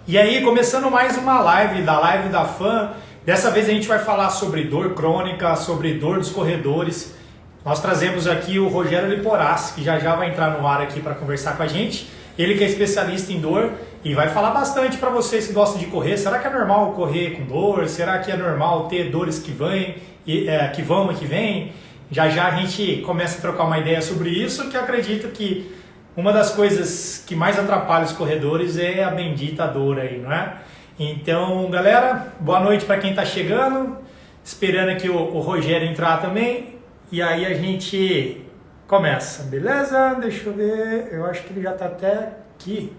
E aí, começando mais uma live da Fã. Dessa vez a gente vai falar sobre dor crônica, sobre dor dos corredores. Nós trazemos aqui o Rogério Liporace, que já vai entrar no ar aqui para conversar com a gente. Ele que é especialista em dor e vai falar bastante para vocês que gostam de correr. Será que é normal correr com dor? Será que é normal ter dores que vão e que vêm? Já a gente começa a trocar uma ideia sobre isso, que eu acredito que uma das coisas que mais atrapalha os corredores é a bendita dor aí, não é? Então, galera, boa noite para quem está chegando, esperando aqui o Rogério entrar também, e aí a gente começa, beleza? Deixa eu ver, eu acho que ele já está até aqui.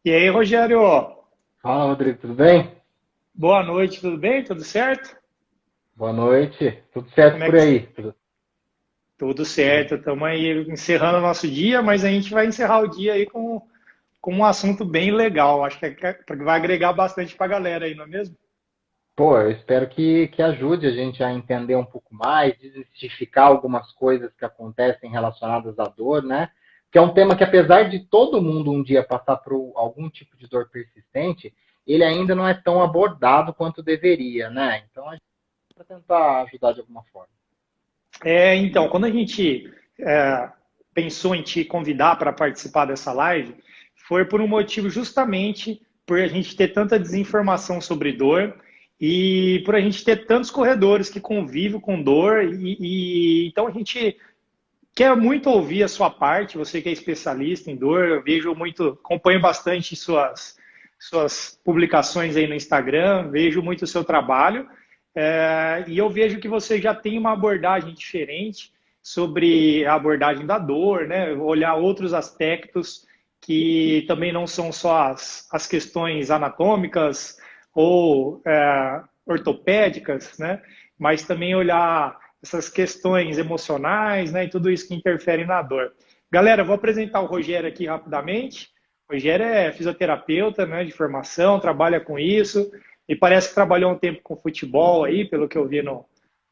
E aí, Rogério? Fala, Rodrigo, tudo bem? Boa noite, tudo bem? Tudo certo? Boa noite. Tudo Como certo é por que... aí? Tudo certo, estamos aí encerrando o nosso dia, mas a gente vai encerrar o dia aí com um assunto bem legal. Acho que vai agregar bastante para a galera aí, não é mesmo? Pô, eu espero que ajude a gente a entender um pouco mais, desmistificar algumas coisas que acontecem relacionadas à dor, né? Que é um tema que, apesar de todo mundo um dia passar por algum tipo de dor persistente, ele ainda não é tão abordado quanto deveria, né? Então, a gente vai tentar ajudar de alguma forma. Então, quando a gente pensou em te convidar para participar dessa live, foi por um motivo justamente por a gente ter tanta desinformação sobre dor e por a gente ter tantos corredores que convivem com dor então a gente quer muito ouvir a sua parte, você que é especialista em dor, eu vejo muito, acompanho bastante suas publicações aí no Instagram, vejo muito o seu trabalho, e eu vejo que você já tem uma abordagem diferente sobre a abordagem da dor, né? Olhar outros aspectos que também não são só as questões anatômicas ou ortopédicas, né? Mas também olhar essas questões emocionais, né, e tudo isso que interfere na dor. Galera, vou apresentar o Rogério aqui rapidamente. O Rogério é fisioterapeuta, né, de formação, trabalha com isso, e parece que trabalhou um tempo com futebol aí, pelo que eu vi no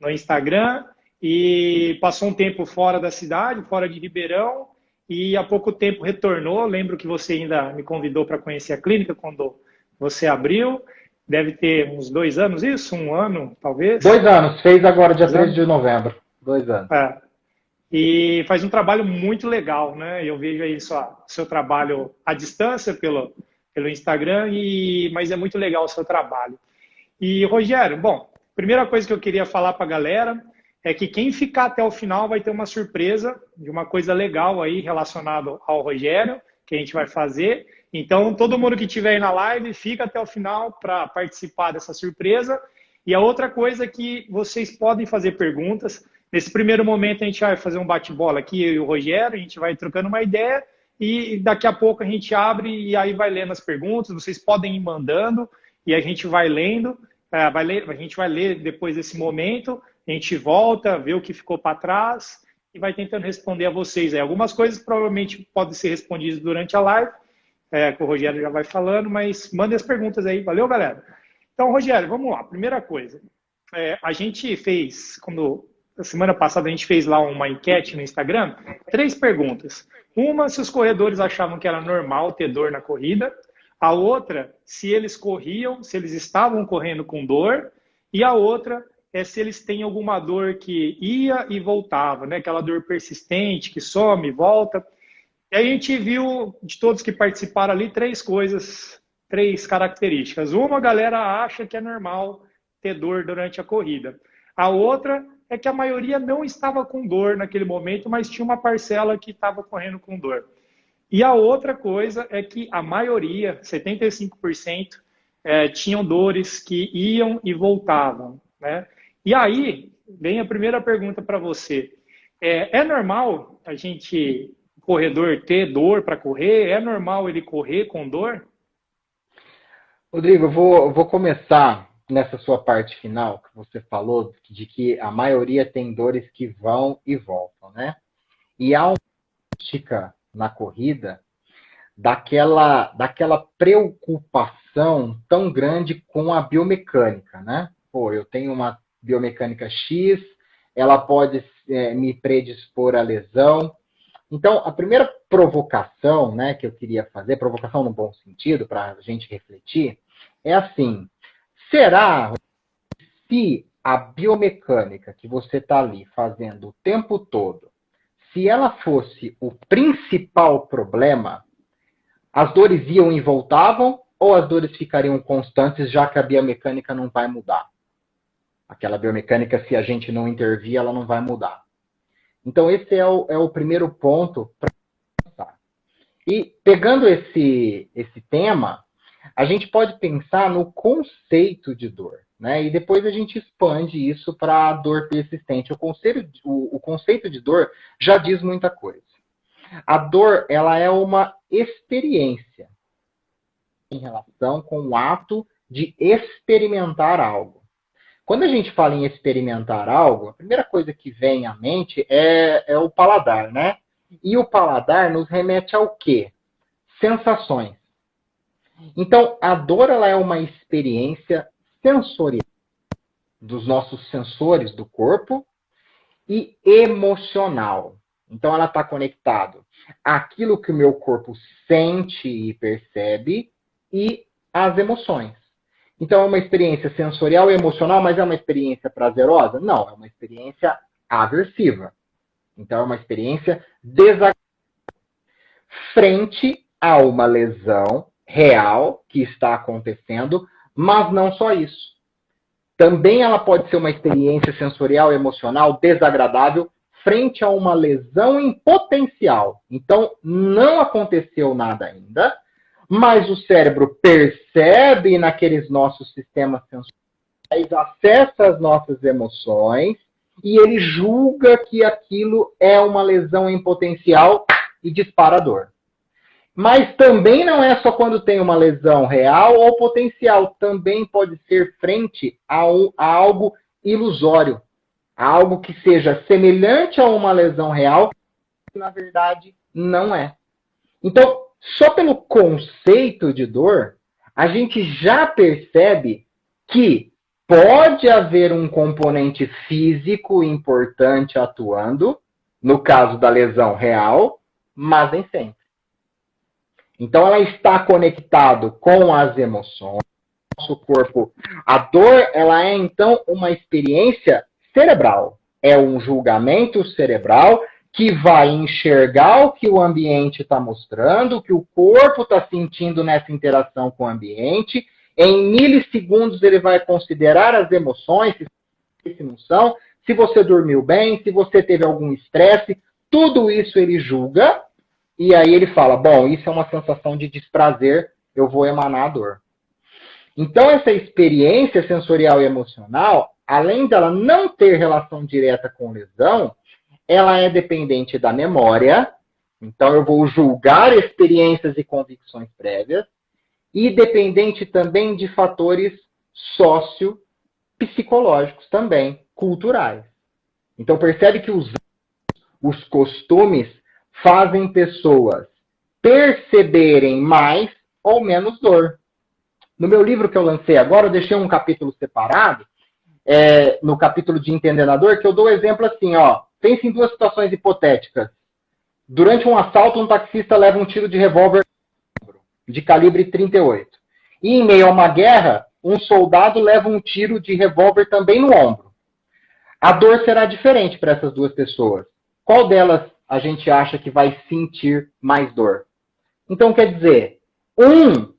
Instagram, e passou um tempo fora da cidade, fora de Ribeirão, e há pouco tempo retornou. Lembro que você ainda me convidou para conhecer a clínica quando você abriu. Deve ter uns 2 anos isso? Um ano, talvez? 2 anos, fez agora dia 13 2 anos? de novembro. 2 anos. É. E faz um trabalho muito legal, né? Eu vejo aí seu trabalho à distância pelo Instagram, mas é muito legal o seu trabalho. E, Rogério, bom, primeira coisa que eu queria falar para a galera é que quem ficar até o final vai ter uma surpresa de uma coisa legal aí relacionada ao Rogério, que a gente vai fazer. Então, todo mundo que estiver aí na live, fica até o final para participar dessa surpresa. E a outra coisa é que vocês podem fazer perguntas. Nesse primeiro momento, a gente vai fazer um bate-bola aqui, eu e o Rogério, a gente vai trocando uma ideia e daqui a pouco a gente abre e aí vai lendo as perguntas. Vocês podem ir mandando e a gente vai lendo. A gente vai ler depois desse momento, a gente volta, vê o que ficou para trás e vai tentando responder a vocês. Algumas coisas provavelmente podem ser respondidas durante a live, que o Rogério já vai falando, mas mandem as perguntas aí. Valeu, galera? Então, Rogério, vamos lá. Primeira coisa, a gente fez, a semana passada a gente fez lá uma enquete no Instagram, 3 perguntas. Uma, se os corredores achavam que era normal ter dor na corrida. A outra, se eles corriam, se eles estavam correndo com dor. E a outra é se eles têm alguma dor que ia e voltava, né? Aquela dor persistente que some e volta. E aí a gente viu, de todos que participaram ali, 3 coisas, 3 características. Uma, a galera acha que é normal ter dor durante a corrida. A outra é que a maioria não estava com dor naquele momento, mas tinha uma parcela que estava correndo com dor. E a outra coisa é que a maioria, 75%, tinham dores que iam e voltavam, né? E aí, vem a primeira pergunta para você. É normal o corredor ter dor para correr? É normal ele correr com dor? Rodrigo, eu vou começar nessa sua parte final, que você falou de que a maioria tem dores que vão e voltam, né? E há uma crítica na corrida daquela preocupação tão grande com a biomecânica, né? Pô, eu tenho uma biomecânica X, ela pode me predispor à lesão. Então, a primeira provocação, né, que eu queria fazer, provocação no bom sentido, para a gente refletir, é assim: será se a biomecânica que você está ali fazendo o tempo todo, se ela fosse o principal problema, as dores iam e voltavam ou as dores ficariam constantes, já que a biomecânica não vai mudar? Aquela biomecânica, se a gente não intervir, ela não vai mudar. Então, esse é o primeiro ponto para pensar. E pegando esse tema, a gente pode pensar no conceito de dor, né? E depois a gente expande isso para a dor persistente. O conceito de dor já diz muita coisa. A dor, ela é uma experiência em relação com o ato de experimentar algo. Quando a gente fala em experimentar algo, a primeira coisa que vem à mente é o paladar, né? E o paladar nos remete ao quê? Sensações. Então, a dor, ela é uma experiência sensorial dos nossos sensores do corpo e emocional. Então, ela está conectada àquilo que o meu corpo sente e percebe e às emoções. Então, é uma experiência sensorial e emocional, mas é uma experiência prazerosa? Não, é uma experiência aversiva. Então, é uma experiência desagradável frente a uma lesão real que está acontecendo, mas não só isso. Também ela pode ser uma experiência sensorial e emocional desagradável frente a uma lesão em potencial. Então, não aconteceu nada ainda, mas o cérebro percebe naqueles nossos sistemas sensoriais, acessa as nossas emoções e ele julga que aquilo é uma lesão em potencial e dispara a dor. Mas também não é só quando tem uma lesão real ou potencial. Também pode ser frente a algo ilusório. A algo que seja semelhante a uma lesão real, que na verdade não é. Então, só pelo conceito de dor, a gente já percebe que pode haver um componente físico importante atuando, no caso da lesão real, mas nem sempre. Então, ela está conectada com as emoções, nosso corpo. A dor, ela é, então, uma experiência cerebral. É um julgamento cerebral que vai enxergar o que o ambiente está mostrando, o que o corpo está sentindo nessa interação com o ambiente. Em milissegundos, ele vai considerar as emoções, se não são, se você dormiu bem, se você teve algum estresse, tudo isso ele julga. E aí ele fala, bom, isso é uma sensação de desprazer, eu vou emanar a dor. Então, essa experiência sensorial e emocional, além dela não ter relação direta com lesão, ela é dependente da memória. Então, eu vou julgar experiências e convicções prévias. E dependente também de fatores sociopsicológicos também, culturais. Então, percebe que os costumes fazem pessoas perceberem mais ou menos dor. No meu livro que eu lancei agora, eu deixei um capítulo separado, no capítulo de Entendendo a Dor, que eu dou o exemplo assim, ó. Pense em duas situações hipotéticas. Durante um assalto, um taxista leva um tiro de revólver de calibre 38. E em meio a uma guerra, um soldado leva um tiro de revólver também no ombro. A dor será diferente para essas duas pessoas. Qual delas a gente acha que vai sentir mais dor? Então, quer dizer, um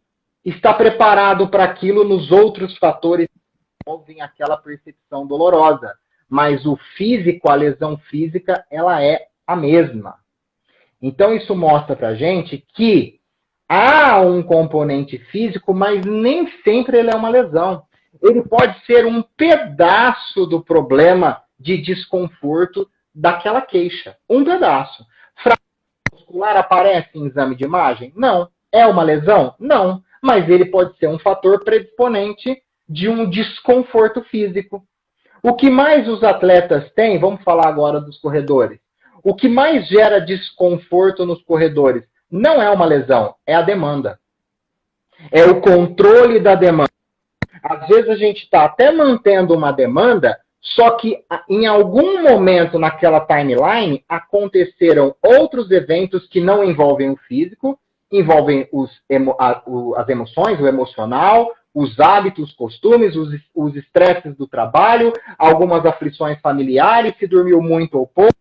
está preparado para aquilo nos outros fatores que envolvem aquela percepção dolorosa. Mas o físico, a lesão física, ela é a mesma. Então, isso mostra para a gente que há um componente físico, mas nem sempre ele é uma lesão. Ele pode ser um pedaço do problema de desconforto daquela queixa. Um pedaço. Fratura muscular aparece em exame de imagem? Não. É uma lesão? Não. Mas ele pode ser um fator predisponente de um desconforto físico. O que mais os atletas têm, vamos falar agora dos corredores, O que mais gera desconforto nos corredores não é uma lesão, é a demanda. É o controle da demanda. Às vezes a gente está até mantendo uma demanda, só que em algum momento naquela timeline aconteceram outros eventos que não envolvem o físico, envolvem as emoções, o emocional, os hábitos, os costumes, os estresses do trabalho, algumas aflições familiares, se dormiu muito ou pouco.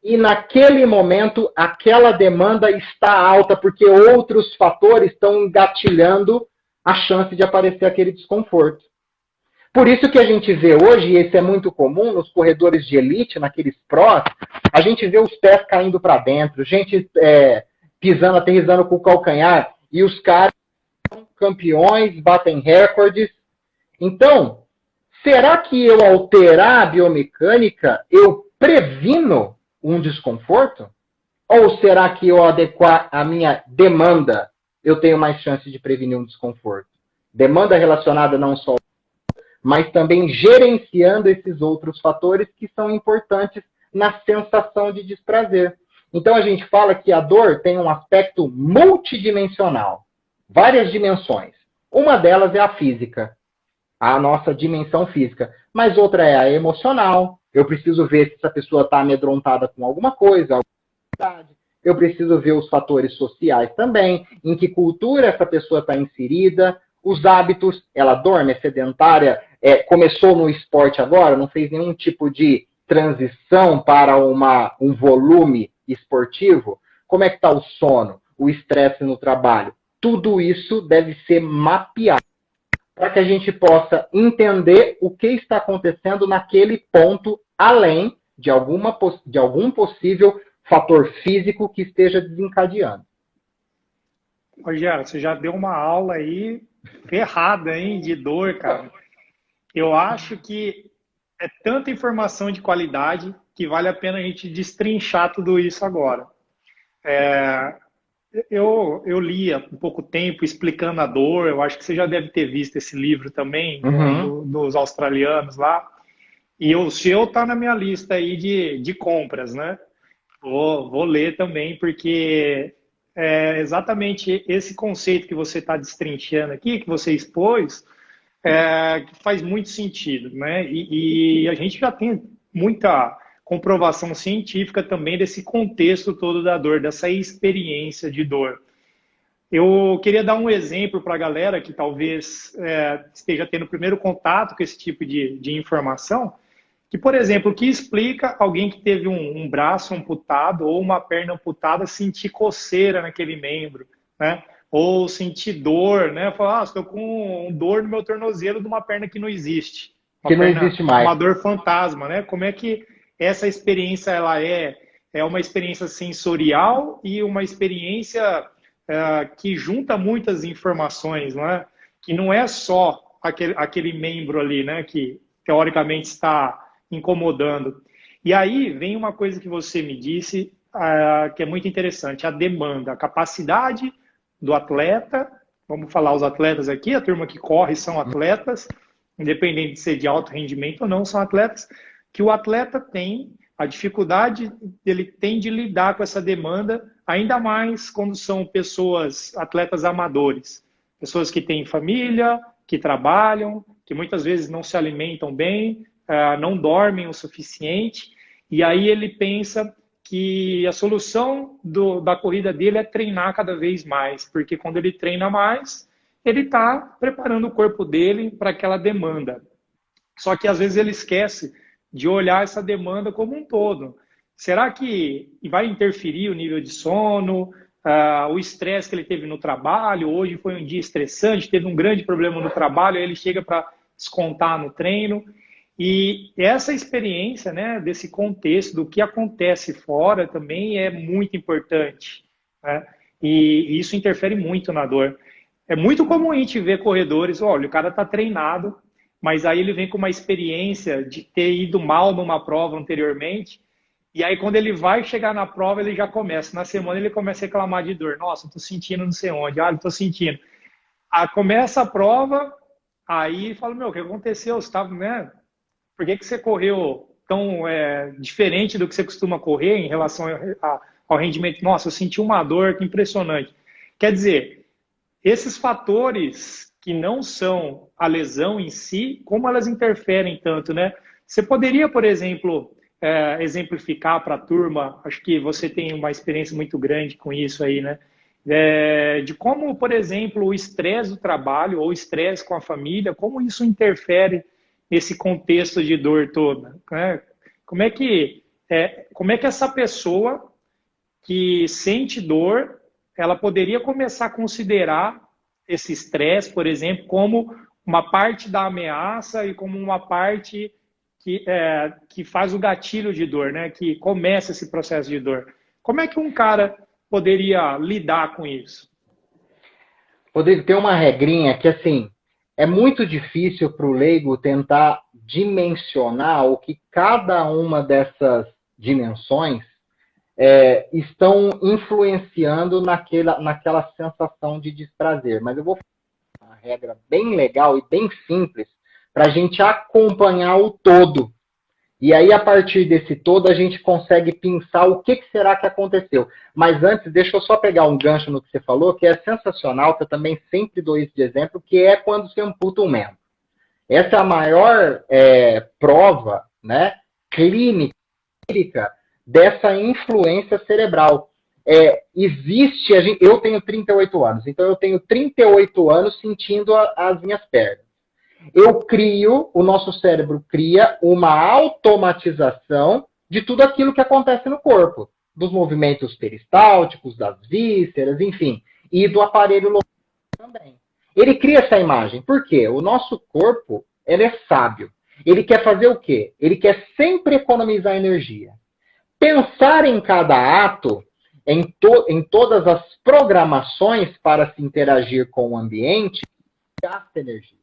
E naquele momento, aquela demanda está alta, porque outros fatores estão engatilhando a chance de aparecer aquele desconforto. Por isso que a gente vê hoje, e isso é muito comum nos corredores de elite, naqueles prós, a gente vê os pés caindo para dentro, gente pisando, aterrissando com o calcanhar, e os caras são campeões, batem recordes. Então, será que eu alterar a biomecânica, eu previno um desconforto? Ou será que eu adequar a minha demanda, eu tenho mais chance de prevenir um desconforto? Demanda relacionada não só, mas também gerenciando esses outros fatores que são importantes na sensação de desprazer. Então a gente fala que a dor tem um aspecto multidimensional, várias dimensões. Uma delas é a física, a nossa dimensão física, mas outra é a emocional. Eu preciso ver se essa pessoa está amedrontada com alguma coisa, eu preciso ver os fatores sociais também, em que cultura essa pessoa está inserida, os hábitos, ela dorme, é sedentária, começou no esporte agora, não fez nenhum tipo de transição para um volume esportivo, como é que está o sono, o estresse no trabalho? Tudo isso deve ser mapeado para que a gente possa entender o que está acontecendo naquele ponto, além de algum possível fator físico que esteja desencadeando. Rogério, você já deu uma aula aí ferrada, hein, de dor, cara. Eu acho que é tanta informação de qualidade que vale a pena a gente destrinchar tudo isso agora. Eu li há um pouco tempo explicando a dor, eu acho que você já deve ter visto esse livro também, dos australianos lá. E o seu tá na minha lista aí de compras, né? Vou ler também, porque é exatamente esse conceito que você está destrinchando aqui, que você expôs, que faz muito sentido, né? E a gente já tem muita comprovação científica também desse contexto todo da dor, dessa experiência de dor. Eu queria dar um exemplo para a galera que talvez esteja tendo o primeiro contato com esse tipo de informação, que, por exemplo, o que explica alguém que teve um braço amputado ou uma perna amputada sentir coceira naquele membro, né? Ou sentir dor, né? Falar, estou com dor no meu tornozelo de uma perna que não existe. Que não existe mais. Uma dor fantasma, né? Como é que essa experiência ela é uma experiência sensorial e uma experiência que junta muitas informações, não é? Que não é só aquele membro ali, né? Que teoricamente está incomodando. E aí vem uma coisa que você me disse que é muito interessante, a demanda, a capacidade do atleta, vamos falar os atletas aqui, a turma que corre são atletas, independente de ser de alto rendimento ou não, são atletas, que o atleta tem a dificuldade, ele tem de lidar com essa demanda, ainda mais quando são pessoas, atletas amadores, pessoas que têm família, que trabalham, que muitas vezes não se alimentam bem, não dormem o suficiente, e aí ele pensa que a solução da corrida dele é treinar cada vez mais, porque quando ele treina mais, ele está preparando o corpo dele para aquela demanda. Só que às vezes ele esquece de olhar essa demanda como um todo. Será que vai interferir o nível de sono, o estresse que ele teve no trabalho? Hoje foi um dia estressante, teve um grande problema no trabalho, aí ele chega para descontar no treino. E essa experiência, né, desse contexto, do que acontece fora, também é muito importante, né? E isso interfere muito na dor. É muito comum a gente ver corredores, olha, o cara está treinado, mas aí ele vem com uma experiência de ter ido mal numa prova anteriormente, e aí quando ele vai chegar na prova, ele já começa. Na semana ele começa a reclamar de dor. Nossa, estou sentindo não sei onde, estou sentindo. Começa a prova, aí fala, meu, o que aconteceu? Você estava, né? Por que você correu tão diferente do que você costuma correr em relação ao rendimento. Nossa, eu senti uma dor, que impressionante. Quer dizer, esses fatores que não são a lesão em si, como elas interferem tanto, né? Você poderia, por exemplo, exemplificar para a turma, acho que você tem uma experiência muito grande com isso aí, né? De como, por exemplo, o estresse do trabalho ou o estresse com a família, como isso interfere nesse contexto de dor toda, né? Como é que essa pessoa que sente dor, ela poderia começar a considerar esse estresse, por exemplo, como uma parte da ameaça e como uma parte que faz o gatilho de dor, né? Que começa esse processo de dor. Como é que um cara poderia lidar com isso? Rodrigo, tem uma regrinha que, assim, é muito difícil para o leigo tentar dimensionar o que cada uma dessas dimensões estão influenciando naquela sensação de desprazer. Mas eu vou falar uma regra bem legal e bem simples para a gente acompanhar o todo. E aí, a partir desse todo, a gente consegue pensar o que será que aconteceu. Mas antes, deixa eu só pegar um gancho no que você falou, que é sensacional, que eu também sempre dou isso de exemplo, que é quando você amputa um membro. Essa é a maior prova, né, clínica dessa influência cerebral. Eu tenho 38 anos, então eu tenho 38 anos sentindo as minhas pernas. O nosso cérebro cria uma automatização de tudo aquilo que acontece no corpo, dos movimentos peristálticos, das vísceras, enfim, e do aparelho locomotor também. Ele cria essa imagem. Por quê? O nosso corpo, ele é sábio. Ele quer fazer o quê? Ele quer sempre economizar energia. Pensar em cada ato, em todas as programações para se interagir com o ambiente, gasta energia.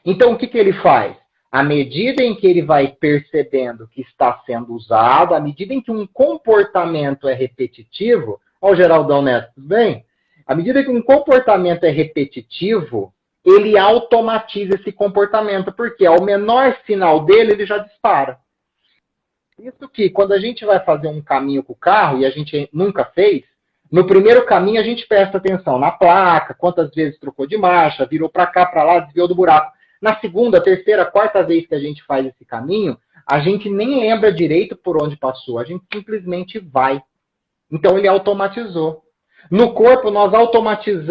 Então, o que ele faz? À medida em que ele vai percebendo que está sendo usado, à medida em que um comportamento é repetitivo, ó, o Geraldão Neto, tudo bem? À medida que um comportamento é repetitivo, ele automatiza esse comportamento, porque ao menor sinal dele, ele já dispara. Isso que, quando a gente vai fazer um caminho com o carro, e a gente nunca fez, no primeiro caminho a gente presta atenção na placa, quantas vezes trocou de marcha, virou para cá, para lá, desviou do buraco. Na segunda, terceira, quarta vez que a gente faz esse caminho, a gente nem lembra direito por onde passou, a gente simplesmente vai. Então ele automatizou. No corpo, nós automatizamos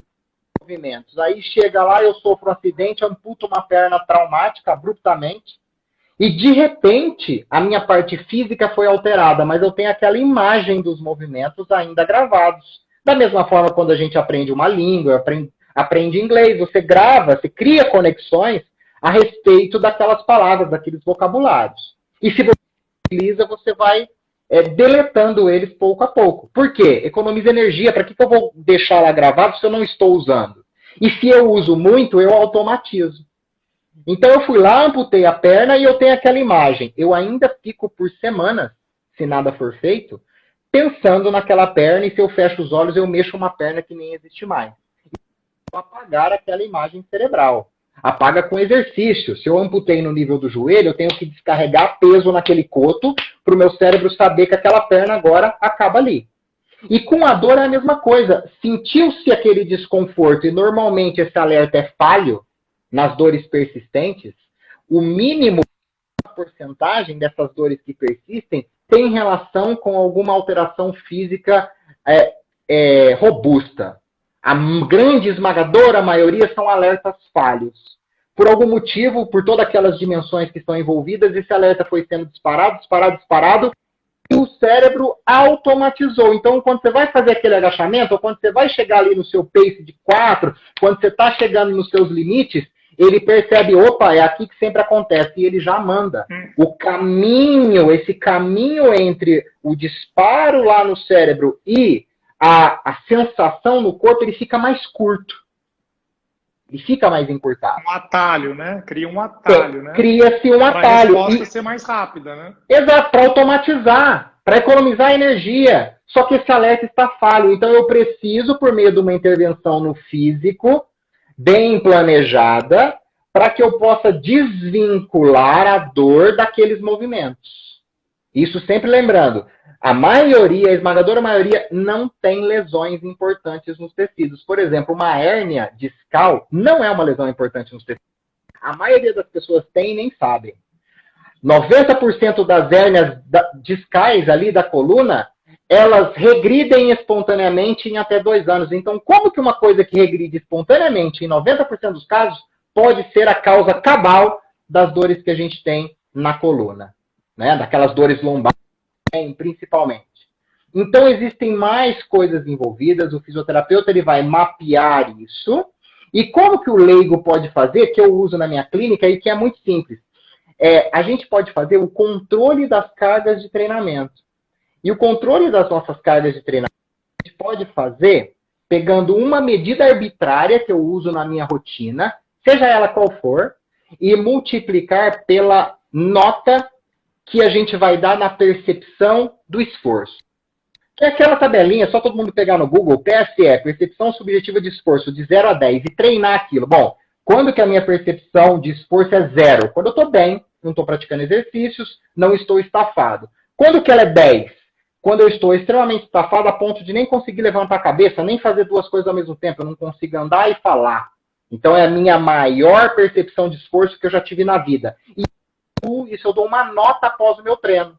movimentos. Aí chega lá, eu sofro um acidente, amputo uma perna traumática abruptamente, e de repente a minha parte física foi alterada, mas eu tenho aquela imagem dos movimentos ainda gravados. Da mesma forma, quando a gente aprende uma língua, aprende inglês, você grava, você cria conexões a respeito daquelas palavras, daqueles vocabulários. E se você utiliza, você vai deletando eles pouco a pouco. Por quê? Economiza energia. Para que eu vou deixar lá gravado se eu não estou usando? E se eu uso muito, eu automatizo. Então eu fui lá, amputei a perna e eu tenho aquela imagem. Eu ainda fico por semanas, se nada for feito, pensando naquela perna, e se eu fecho os olhos, eu mexo uma perna que nem existe mais. Vou apagar aquela imagem cerebral. Apaga com exercício. Se eu amputei no nível do joelho, eu tenho que descarregar peso naquele coto para o meu cérebro saber que aquela perna agora acaba ali. E com a dor é a mesma coisa. Sentiu-se aquele desconforto, e normalmente esse alerta é falho nas dores persistentes, o mínimo da porcentagem dessas dores que persistem tem relação com alguma alteração física robusta. A grande esmagadora maioria são alertas falhos. Por algum motivo, por todas aquelas dimensões que estão envolvidas, esse alerta foi sendo disparado, e o cérebro automatizou. Então, quando você vai fazer aquele agachamento, ou quando você vai chegar ali no seu pace de 4, quando você está chegando nos seus limites, ele percebe, opa, é aqui que sempre acontece, e ele já manda. Esse caminho entre o disparo lá no cérebro e a sensação no corpo, ele fica mais curto. Ele fica mais encurtado. Um atalho, né? Cria um atalho, né? Cria-se um atalho. Para a resposta ser mais rápida, né? Exato, para automatizar, para economizar energia. Só que esse alerta está falho. Então eu preciso, por meio de uma intervenção no físico, bem planejada, para que eu possa desvincular a dor daqueles movimentos. Isso sempre lembrando. A maioria, a esmagadora maioria, não tem lesões importantes nos tecidos. Por exemplo, uma hérnia discal não é uma lesão importante nos tecidos. A maioria das pessoas tem e nem sabem. 90% das hérnias discais ali da coluna, elas regridem espontaneamente em até 2 anos. Então, como que uma coisa que regride espontaneamente em 90% dos casos pode ser a causa cabal das dores que a gente tem na coluna, né? Daquelas dores lombares, principalmente. Então, existem mais coisas envolvidas. O fisioterapeuta ele vai mapear isso. E como que o leigo pode fazer, que eu uso na minha clínica e que é muito simples. A gente pode fazer o controle das cargas de treinamento. E o controle das nossas cargas de treinamento a gente pode fazer pegando uma medida arbitrária que eu uso na minha rotina, seja ela qual for, e multiplicar pela nota que a gente vai dar na percepção do esforço. Que é aquela tabelinha, só todo mundo pegar no Google, PSE, percepção subjetiva de esforço, de 0 a 10, e treinar aquilo. Bom, quando que a minha percepção de esforço é 0? Quando eu estou bem, não estou praticando exercícios, não estou estafado. Quando que ela é 10? Quando eu estou extremamente estafado a ponto de nem conseguir levantar a cabeça, nem fazer 2 coisas ao mesmo tempo, eu não consigo andar e falar. Então é a minha maior percepção de esforço que eu já tive na vida. E isso eu dou uma nota após o meu treino.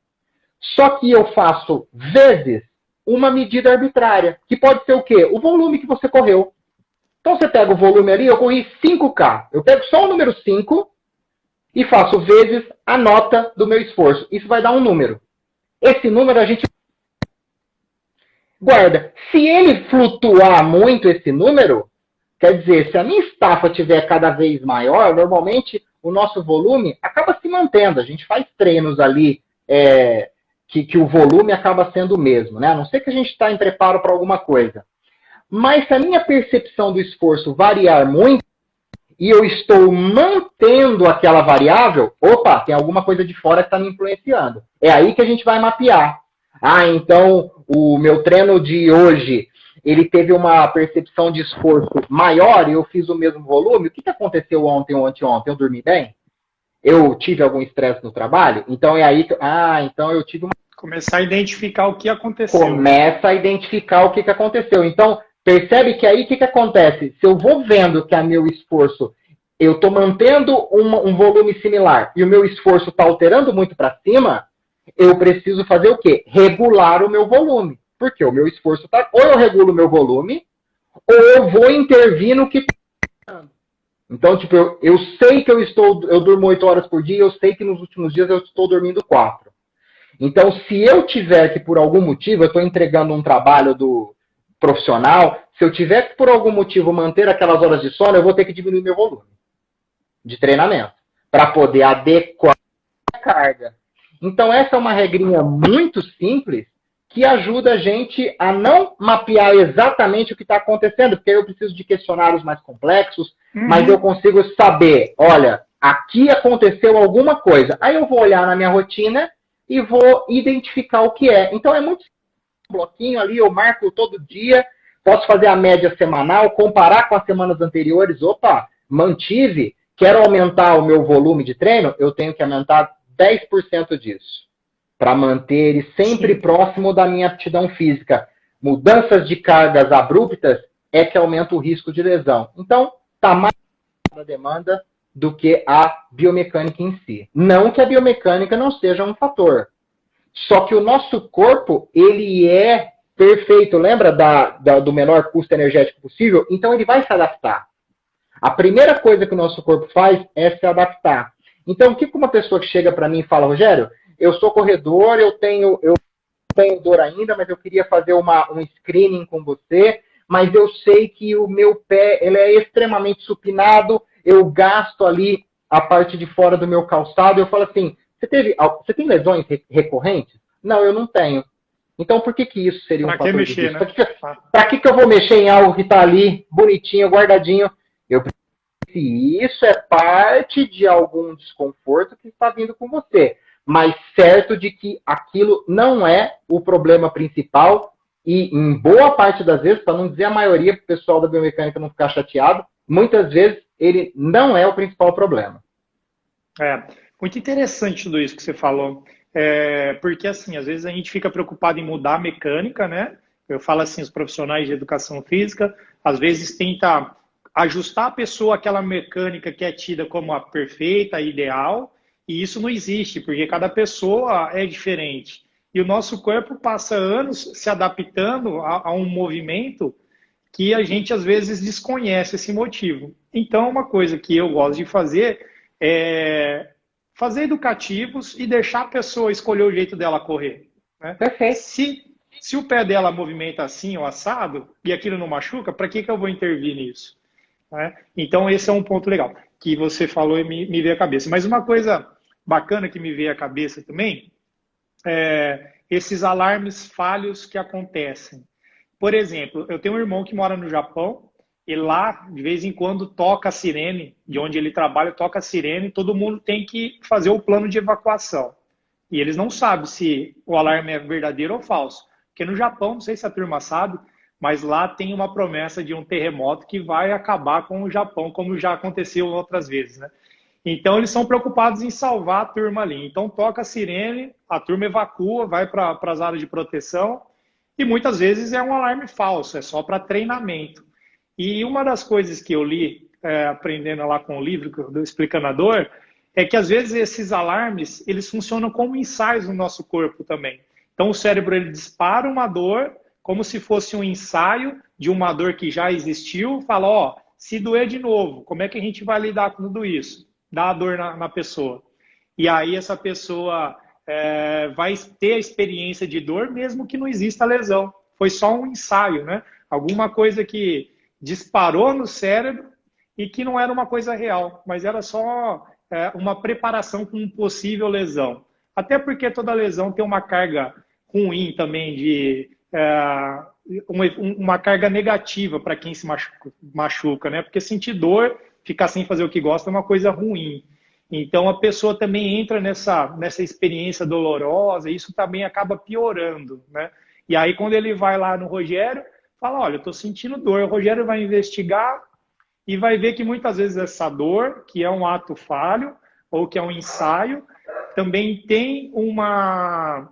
Só que eu faço vezes uma medida arbitrária, que pode ser o quê? O volume que você correu. Então você pega o volume ali, eu corri 5K. Eu pego só o número 5 e faço vezes a nota do meu esforço. Isso vai dar um número. Esse número a gente guarda. Se ele flutuar muito esse número, quer dizer, se a minha estafa estiver cada vez maior, normalmente o nosso volume acaba se mantendo. A gente faz treinos ali que o volume acaba sendo o mesmo, né? A não ser que a gente está em preparo para alguma coisa. Mas se a minha percepção do esforço variar muito e eu estou mantendo aquela variável, opa, tem alguma coisa de fora que está me influenciando. É aí que a gente vai mapear. Então o meu treino de hoje, ele teve uma percepção de esforço maior e eu fiz o mesmo volume. O que aconteceu ontem ou anteontem? Eu dormi bem? Eu tive algum estresse no trabalho? Então é aí que... então eu tive uma... Começar a identificar o que aconteceu. Começa a identificar o que aconteceu. Então, percebe que aí o que acontece? Se eu vou vendo que a meu esforço, eu estou mantendo um volume similar e o meu esforço está alterando muito para cima, eu preciso fazer o quê? Regular o meu volume. Porque o meu esforço está... Ou eu regulo o meu volume, ou eu vou intervir no que... Então, tipo, eu sei que eu durmo 8 horas por dia, eu sei que nos últimos dias eu estou dormindo 4. Então, se eu tiver que, por algum motivo, eu estou entregando um trabalho do profissional, se eu tiver que, por algum motivo, manter aquelas horas de sono, eu vou ter que diminuir meu volume de treinamento para poder adequar a carga. Então, essa é uma regrinha muito simples que ajuda a gente a não mapear exatamente o que está acontecendo, porque eu preciso de questionários mais complexos, mas eu consigo saber, olha, aqui aconteceu alguma coisa. Aí eu vou olhar na minha rotina e vou identificar o que é. Então é muito simples. Um bloquinho ali, eu marco todo dia, posso fazer a média semanal, comparar com as semanas anteriores. Opa, mantive, quero aumentar o meu volume de treino, eu tenho que aumentar 10% disso, para manter ele sempre próximo da minha aptidão física. Mudanças de cargas abruptas é que aumenta o risco de lesão. Então, está mais na demanda do que a biomecânica em si. Não que a biomecânica não seja um fator. Só que o nosso corpo, ele é perfeito. Lembra do menor custo energético possível? Então, ele vai se adaptar. A primeira coisa que o nosso corpo faz é se adaptar. Então, o que uma pessoa que chega para mim e fala, Rogério, eu sou corredor, eu tenho dor ainda, mas eu queria fazer um screening com você, mas eu sei que o meu pé ele é extremamente supinado, eu gasto ali a parte de fora do meu calçado, eu falo assim, você tem lesões recorrentes? Não, eu não tenho. Então, por que isso seria um fator de risco? Né? Para que eu vou mexer em algo que está ali, bonitinho, guardadinho? Se isso é parte de algum desconforto que está vindo com você, mas certo de que aquilo não é o problema principal e, em boa parte das vezes, para não dizer a maioria, para o pessoal da biomecânica não ficar chateado, muitas vezes ele não é o principal problema. Muito interessante tudo isso que você falou. Porque, assim, às vezes a gente fica preocupado em mudar a mecânica, né? Eu falo assim, os profissionais de educação física, às vezes tenta ajustar a pessoa àquela mecânica que é tida como a perfeita, a ideal, e isso não existe, porque cada pessoa é diferente. E o nosso corpo passa anos se adaptando a um movimento que a gente às vezes desconhece esse motivo. Então, uma coisa que eu gosto de fazer é fazer educativos e deixar a pessoa escolher o jeito dela correr, né? Perfeito. Se o pé dela movimenta assim ou assado e aquilo não machuca, para que eu vou intervir nisso? Né? Então, esse é um ponto legal que você falou e me veio à cabeça. Mas uma coisa bacana que me veio à cabeça também é esses alarmes falhos que acontecem. Por exemplo, eu tenho um irmão que mora no Japão e lá, de vez em quando, toca a sirene, de onde ele trabalha, toca a sirene, todo mundo tem que fazer o plano de evacuação. E eles não sabem se o alarme é verdadeiro ou falso. Porque no Japão, não sei se a turma sabe, mas lá tem uma promessa de um terremoto que vai acabar com o Japão, como já aconteceu outras vezes, né? Então, eles são preocupados em salvar a turma ali. Então, toca a sirene, a turma evacua, vai para as áreas de proteção, e muitas vezes é um alarme falso, é só para treinamento. E uma das coisas que eu li, aprendendo lá com o livro do Explicador, é que às vezes esses alarmes, eles funcionam como ensaios no nosso corpo também. Então o cérebro ele dispara uma dor, como se fosse um ensaio de uma dor que já existiu, fala, ó, se doer de novo, como é que a gente vai lidar com tudo isso? Dá a dor na pessoa. E aí essa pessoa vai ter a experiência de dor, mesmo que não exista lesão. Foi só um ensaio, né? Alguma coisa que disparou no cérebro e que não era uma coisa real, mas era só uma preparação com uma possível lesão. Até porque toda lesão tem uma carga ruim também, de uma carga negativa para quem se machuca, né? Porque sentir dor, ficar sem fazer o que gosta é uma coisa ruim. Então a pessoa também entra nessa experiência dolorosa, e isso também acaba piorando, né? E aí quando ele vai lá no Rogério, fala, olha, eu estou sentindo dor. O Rogério vai investigar e vai ver que muitas vezes essa dor, que é um ato falho, ou que é um ensaio, também tem uma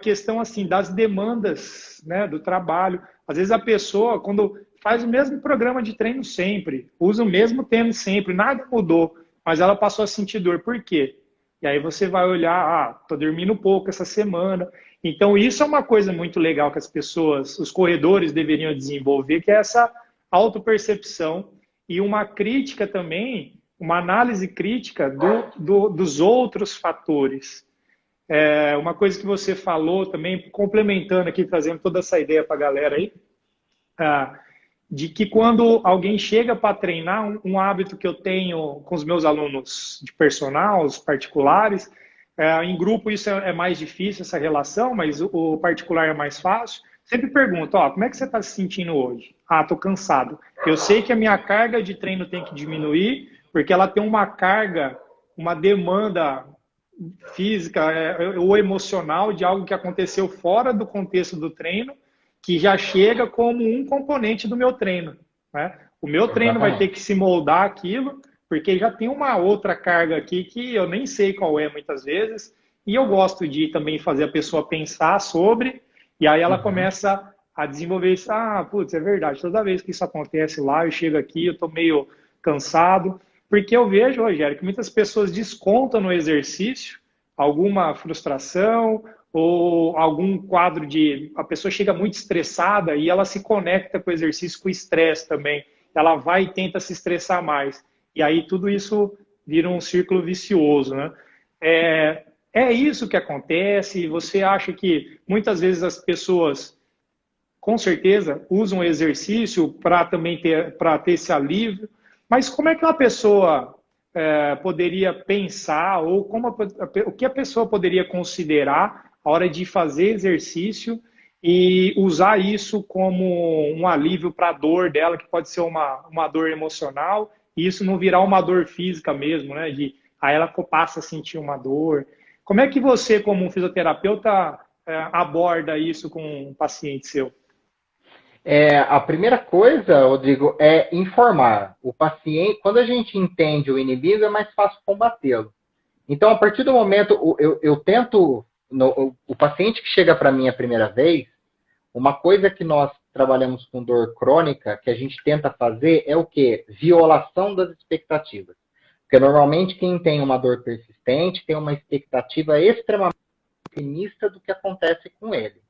questão assim das demandas, né, do trabalho. Às vezes a pessoa, quando faz o mesmo programa de treino sempre, usa o mesmo tênis sempre, nada mudou, mas ela passou a sentir dor. Por quê? E aí você vai olhar, tô dormindo pouco essa semana. Então isso é uma coisa muito legal que as pessoas, os corredores deveriam desenvolver, que é essa autopercepção e uma crítica também, uma análise crítica dos outros fatores. Uma coisa que você falou também, complementando aqui, trazendo toda essa ideia para a galera aí, de que quando alguém chega para treinar, um hábito que eu tenho com os meus alunos de personal, os particulares, em grupo isso é mais difícil, essa relação, mas o particular é mais fácil. Sempre pergunto, como é que você está se sentindo hoje? Estou cansado. Eu sei que a minha carga de treino tem que diminuir, porque ela tem uma carga, uma demanda física ou emocional de algo que aconteceu fora do contexto do treino, que já chega como um componente do meu treino, né? O meu treino vai ter que se moldar aquilo, porque já tem uma outra carga aqui que eu nem sei qual é muitas vezes, e eu gosto de também fazer a pessoa pensar sobre, e aí ela começa a desenvolver isso. Putz, é verdade, toda vez que isso acontece lá, eu chego aqui, eu tô meio cansado, porque eu vejo, Rogério, que muitas pessoas descontam no exercício alguma frustração ou algum quadro de... A pessoa chega muito estressada e ela se conecta com o exercício, com o estresse também. Ela vai e tenta se estressar mais. E aí tudo isso vira um círculo vicioso, né? É isso que acontece. Você acha que muitas vezes as pessoas, com certeza, usam o exercício para também ter esse alívio, mas como é que uma pessoa poderia pensar, ou o que a pessoa poderia considerar a hora de fazer exercício e usar isso como um alívio para a dor dela, que pode ser uma dor emocional, e isso não virar uma dor física mesmo, né? Aí ela passa a sentir uma dor. Como é que você, como um fisioterapeuta, aborda isso com um paciente seu? A primeira coisa, Rodrigo, é informar o paciente. Quando a gente entende o inimigo, é mais fácil combatê-lo. Então, a partir do momento, eu tento o paciente que chega para mim a primeira vez, uma coisa que nós trabalhamos com dor crônica, que a gente tenta fazer é o quê? Violação das expectativas. Porque normalmente quem tem uma dor persistente tem uma expectativa extremamente pessimista do que acontece com ele.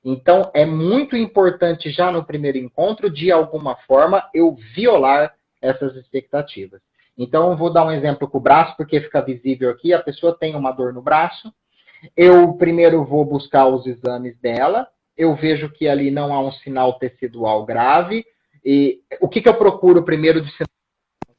Então, é muito importante já no primeiro encontro, de alguma forma, eu violar essas expectativas. Então, eu vou dar um exemplo com o braço, porque fica visível aqui. A pessoa tem uma dor no braço. Eu primeiro vou buscar os exames dela. Eu vejo que ali não há um sinal tecidual grave. E o que eu procuro primeiro de sinal?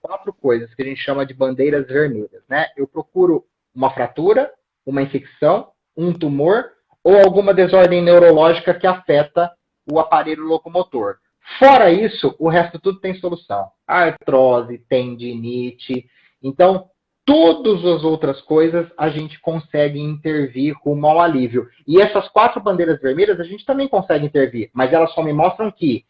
4 coisas que a gente chama de bandeiras vermelhas, né? Eu procuro uma fratura, uma infecção, um tumor ou alguma desordem neurológica que afeta o aparelho locomotor. Fora isso, o resto tudo tem solução. Artrose, tendinite. Então, todas as outras coisas a gente consegue intervir rumo ao alívio. E essas 4 bandeiras vermelhas a gente também consegue intervir, mas elas só me mostram que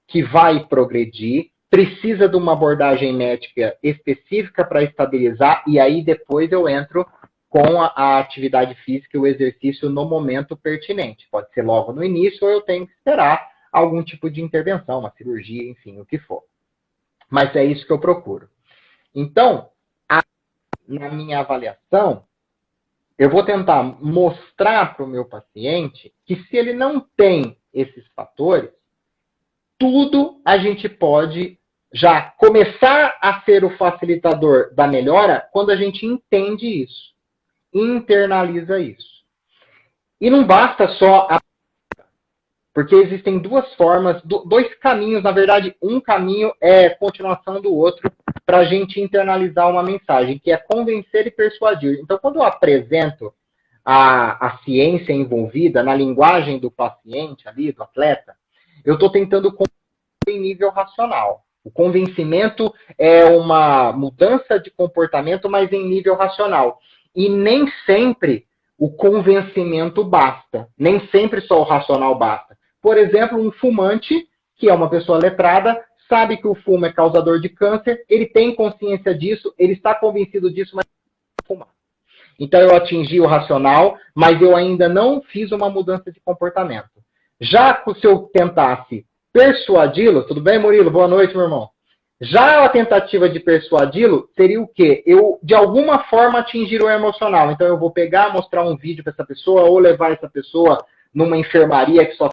que vai progredir, precisa de uma abordagem médica específica para estabilizar, e aí depois eu entro com a atividade física e o exercício no momento pertinente. Pode ser logo no início, ou eu tenho que esperar algum tipo de intervenção, uma cirurgia, enfim, o que for. Mas é isso que eu procuro. Então, na minha avaliação, eu vou tentar mostrar para o meu paciente que se ele não tem esses fatores, tudo a gente pode já começar a ser o facilitador da melhora quando a gente entende isso, internaliza isso. E não basta só porque existem 2 formas, 2 caminhos, na verdade, um caminho é continuação do outro para a gente internalizar uma mensagem, que é convencer e persuadir. Então, quando eu apresento a ciência envolvida na linguagem do paciente ali, do atleta, eu estou tentando convencer em nível racional. O convencimento é uma mudança de comportamento, mas em nível racional. E nem sempre o convencimento basta. Nem sempre só o racional basta. Por exemplo, um fumante, que é uma pessoa letrada, sabe que o fumo é causador de câncer, ele tem consciência disso, ele está convencido disso, mas não fumar. Então eu atingi o racional, mas eu ainda não fiz uma mudança de comportamento. Já se eu tentasse persuadi-lo, tudo bem, Murilo? Boa noite, meu irmão. Já a tentativa de persuadi-lo seria o quê? Eu, de alguma forma, atingir o emocional. Então, eu vou pegar, mostrar um vídeo para essa pessoa, ou levar essa pessoa numa enfermaria que só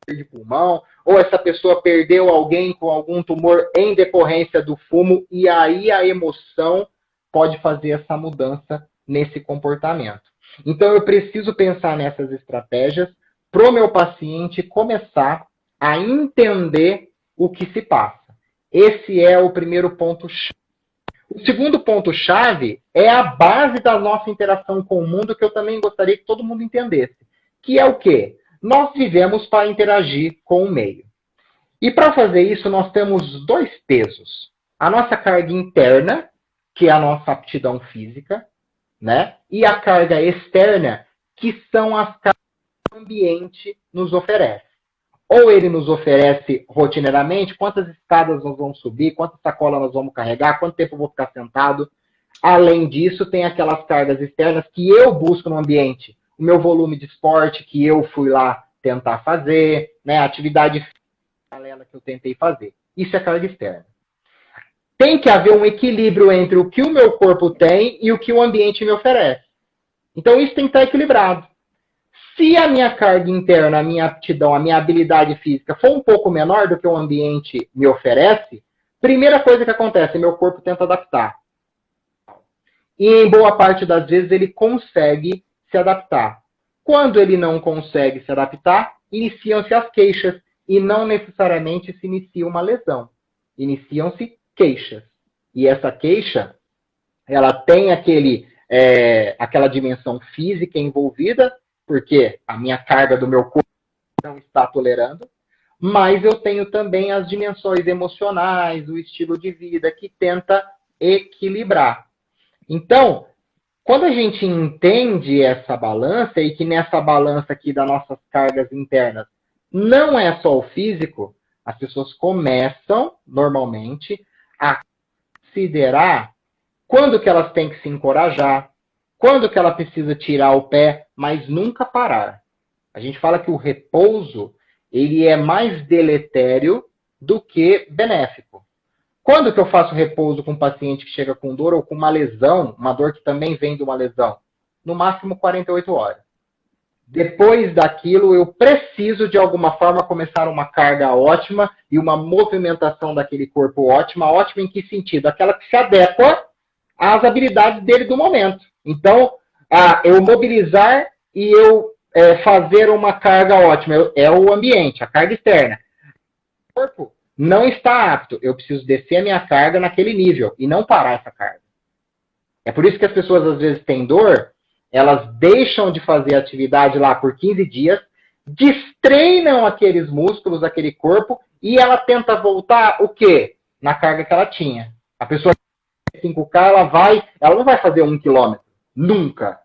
tem de pulmão, ou essa pessoa perdeu alguém com algum tumor em decorrência do fumo, e aí a emoção pode fazer essa mudança nesse comportamento. Então, eu preciso pensar nessas estratégias para o meu paciente começar a entender o que se passa. Esse é o primeiro ponto-chave. O segundo ponto-chave é a base da nossa interação com o mundo, que eu também gostaria que todo mundo entendesse. Que é o quê? Nós vivemos para interagir com o meio. E para fazer isso, nós temos 2 pesos. A nossa carga interna, que é a nossa aptidão física, né? E a carga externa, que são as cargas que o ambiente nos oferece. Ou ele nos oferece rotineiramente quantas escadas nós vamos subir, quantas sacolas nós vamos carregar, quanto tempo eu vou ficar sentado. Além disso, tem aquelas cargas externas que eu busco no ambiente. O meu volume de esporte que eu fui lá tentar fazer, né? A atividade paralela que eu tentei fazer. Isso é carga externa. Tem que haver um equilíbrio entre o que o meu corpo tem e o que o ambiente me oferece. Então, isso tem que estar equilibrado. Se a minha carga interna, a minha aptidão, a minha habilidade física for um pouco menor do que o ambiente me oferece, primeira coisa que acontece, meu corpo tenta adaptar. E em boa parte das vezes ele consegue se adaptar. Quando ele não consegue se adaptar, iniciam-se as queixas e não necessariamente se inicia uma lesão. Iniciam-se queixas. E essa queixa, ela tem aquela dimensão física envolvida, porque a minha carga do meu corpo não está tolerando, mas eu tenho também as dimensões emocionais, o estilo de vida, que tenta equilibrar. Então, quando a gente entende essa balança, e que nessa balança aqui das nossas cargas internas não é só o físico, as pessoas começam, normalmente, a considerar quando que elas têm que se encorajar, Quando que ela precisa tirar o pé, mas nunca parar? A gente fala que o repouso, ele é mais deletério do que benéfico. Quando que eu faço repouso com um paciente que chega com dor ou com uma lesão, uma dor que também vem de uma lesão? No máximo 48 horas. Depois daquilo, eu preciso, de alguma forma, começar uma carga ótima e uma movimentação daquele corpo ótima. Ótima em que sentido? Aquela que se adequa às habilidades dele do momento. Então, eu mobilizar e eu fazer uma carga ótima. É o ambiente, a carga externa. O corpo não está apto. Eu preciso descer a minha carga naquele nível e não parar essa carga. É por isso que as pessoas, às vezes, têm dor. Elas deixam de fazer atividade lá por 15 dias, destreinam aqueles músculos, aquele corpo, e ela tenta voltar o quê? Na carga que ela tinha. A pessoa que tem 5K, ela não vai fazer 1 quilômetro. Nunca.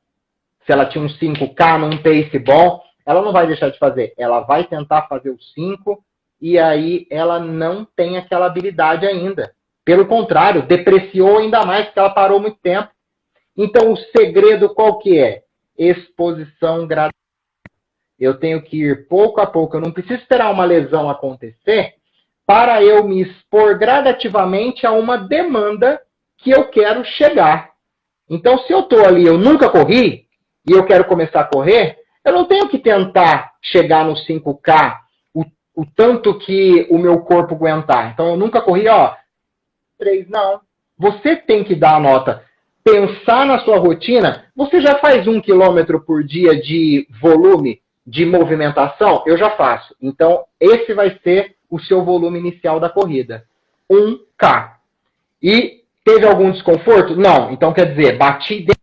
Se ela tinha um 5K num pace bom, ela não vai deixar de fazer. Ela vai tentar fazer os 5, e aí ela não tem aquela habilidade ainda. Pelo contrário, depreciou ainda mais, porque ela parou muito tempo. Então, o segredo qual que é? Exposição gradual. Eu tenho que ir pouco a pouco. Eu não preciso esperar uma lesão acontecer para eu me expor gradativamente a uma demanda que eu quero chegar. Então, se eu estou ali, eu nunca corri, e eu quero começar a correr, eu não tenho que tentar chegar no 5K o tanto que o meu corpo aguentar. Então, eu nunca corri, 3, não. Você tem que dar a nota. Pensar na sua rotina, você já faz 1 quilômetro por dia de volume de movimentação? Eu já faço. Então, esse vai ser o seu volume inicial da corrida. 1K. E teve algum desconforto? Não. Então, quer dizer, bati dentro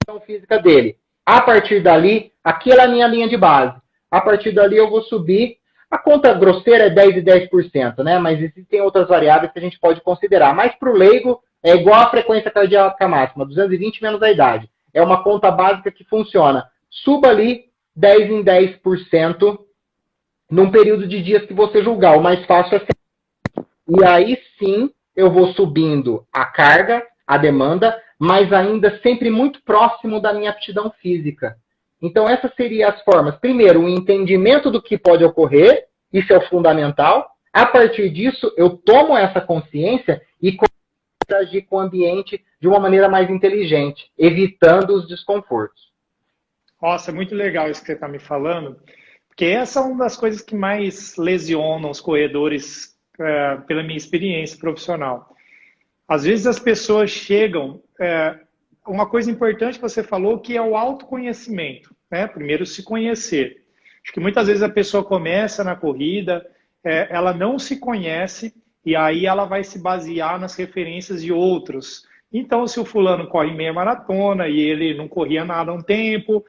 da condição física dele. A partir dali, aquela é a minha linha de base. A partir dali, eu vou subir. A conta grosseira é 10 e 10%, né? Mas existem outras variáveis que a gente pode considerar. Mas para o leigo, é igual a frequência cardíaca máxima, 220 menos a idade. É uma conta básica que funciona. Suba ali 10 em 10% num período de dias que você julgar. O mais fácil é ser. E aí sim eu vou subindo a carga, a demanda, mas ainda sempre muito próximo da minha aptidão física. Então essas seriam as formas. Primeiro, o entendimento do que pode ocorrer, isso é o fundamental. A partir disso, eu tomo essa consciência e agir com o ambiente de uma maneira mais inteligente, evitando os desconfortos. Nossa, é muito legal isso que você está me falando, porque essa é uma das coisas que mais lesionam os corredores pela minha experiência profissional. Às vezes as pessoas chegam... uma coisa importante que você falou, que é o autoconhecimento, né? Primeiro, se conhecer. Acho que muitas vezes a pessoa começa na corrida, ela não se conhece, e aí ela vai se basear nas referências de outros. Então, se o fulano corre meia maratona e ele não corria nada há um tempo,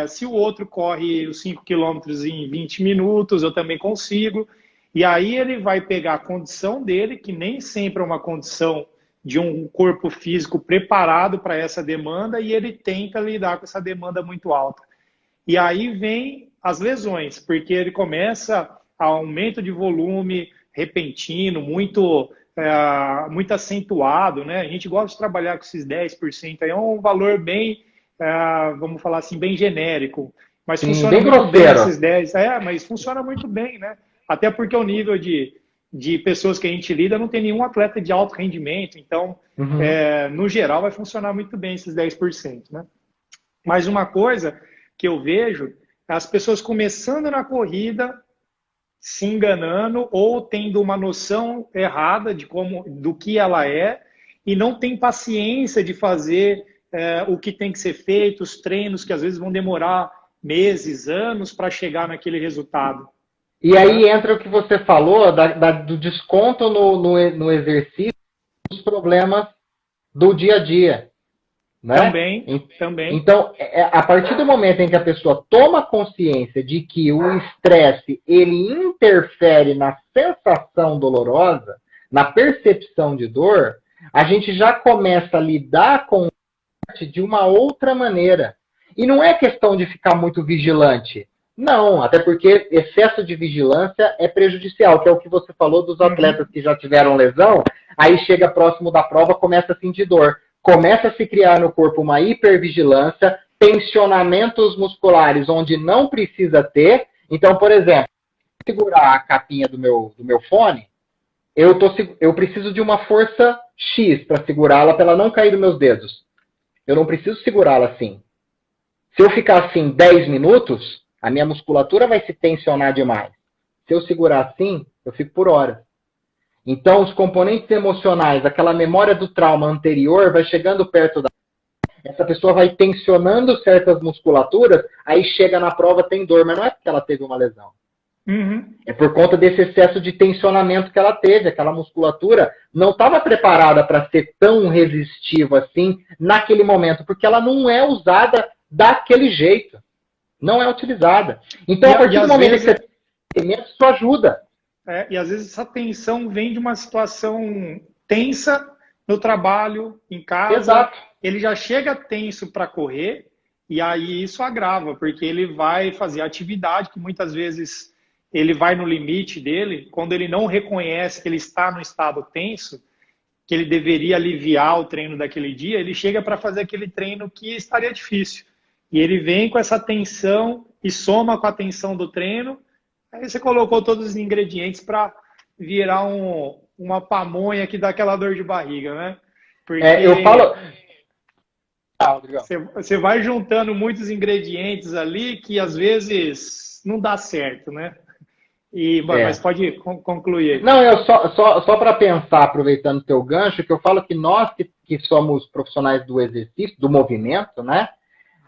se o outro corre os 5 quilômetros em 20 minutos, eu também consigo. E aí ele vai pegar a condição dele, que nem sempre é uma condição de um corpo físico preparado para essa demanda, e ele tenta lidar com essa demanda muito alta. E aí vem as lesões, porque ele começa a aumento de volume repentino, muito acentuado, né? A gente gosta de trabalhar com esses 10%, aí é um valor bem, vamos falar assim, bem genérico. Mas sim, funciona bem muito bem esses 10%. Mas funciona muito bem, né? Até porque o nível de pessoas que a gente lida não tem nenhum atleta de alto rendimento, então, no geral, vai funcionar muito bem esses 10%, né? Mas uma coisa que eu vejo, as pessoas começando na corrida, se enganando ou tendo uma noção errada do que ela é, e não tem paciência de fazer o que tem que ser feito, os treinos que às vezes vão demorar meses, anos para chegar naquele resultado. E aí entra o que você falou do desconto no exercício, dos problemas do dia a dia. Né? Também. Então, a partir do momento em que a pessoa toma consciência de que o estresse ele interfere na sensação dolorosa, na percepção de dor, a gente já começa a lidar com de uma outra maneira. E não é questão de ficar muito vigilante. Não, até porque excesso de vigilância é prejudicial, que é o que você falou dos atletas que já tiveram lesão, aí chega próximo da prova, começa a sentir dor. começa a se criar no corpo uma hipervigilância, tensionamentos musculares onde não precisa ter. Então, por exemplo, segurar a capinha do meu fone, eu preciso de uma força X para segurá-la, para ela não cair dos meus dedos. Eu não preciso segurá-la assim. Se eu ficar assim 10 minutos, a minha musculatura vai se tensionar demais. Se eu segurar assim, eu fico por horas. Então, os componentes emocionais, aquela memória do trauma anterior, vai chegando perto da... Essa pessoa vai tensionando certas musculaturas, aí chega na prova, tem dor, mas não é porque ela teve uma lesão. Uhum. É por conta desse excesso de tensionamento que ela teve. Aquela musculatura não estava preparada para ser tão resistiva assim naquele momento, porque ela não é usada daquele jeito. Não é utilizada. Então, a partir do momento que você tem isso ajuda. E às vezes essa tensão vem de uma situação tensa no trabalho, em casa. Exato. Ele já chega tenso para correr, e aí isso agrava, porque ele vai fazer atividade que muitas vezes ele vai no limite dele, quando ele não reconhece que ele está no estado tenso, que ele deveria aliviar o treino daquele dia, ele chega para fazer aquele treino que estaria difícil. E ele vem com essa tensão e soma com a tensão do treino. Aí você colocou todos os ingredientes para virar uma pamonha que dá aquela dor de barriga, né? Porque eu falo... Você vai juntando muitos ingredientes ali que às vezes não dá certo, né? Mas pode concluir aí. Não, eu só para pensar, aproveitando o teu gancho, que eu falo que nós que somos profissionais do exercício, do movimento, né?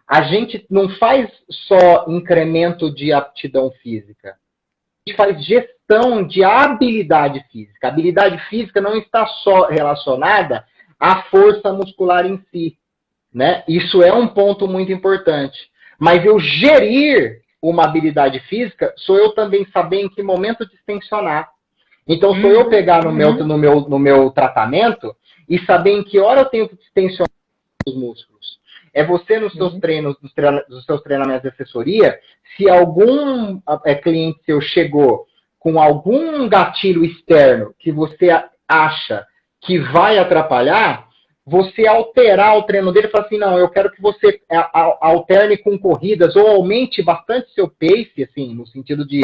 A gente não faz só incremento de aptidão física. A gente faz gestão de habilidade física. A habilidade física não está só relacionada à força muscular em si, né? Isso é um ponto muito importante. Mas eu gerir uma habilidade física, sou eu também saber em que momento distensionar. Então, sou eu pegar no meu tratamento e saber em que hora eu tenho que distensionar os músculos. É você nos seus treinos, nos seus treinamentos de assessoria, se algum cliente seu chegou com algum gatilho externo que você acha que vai atrapalhar, você alterar o treino dele e falar assim, não, eu quero que você alterne com corridas ou aumente bastante seu pace, assim, no sentido de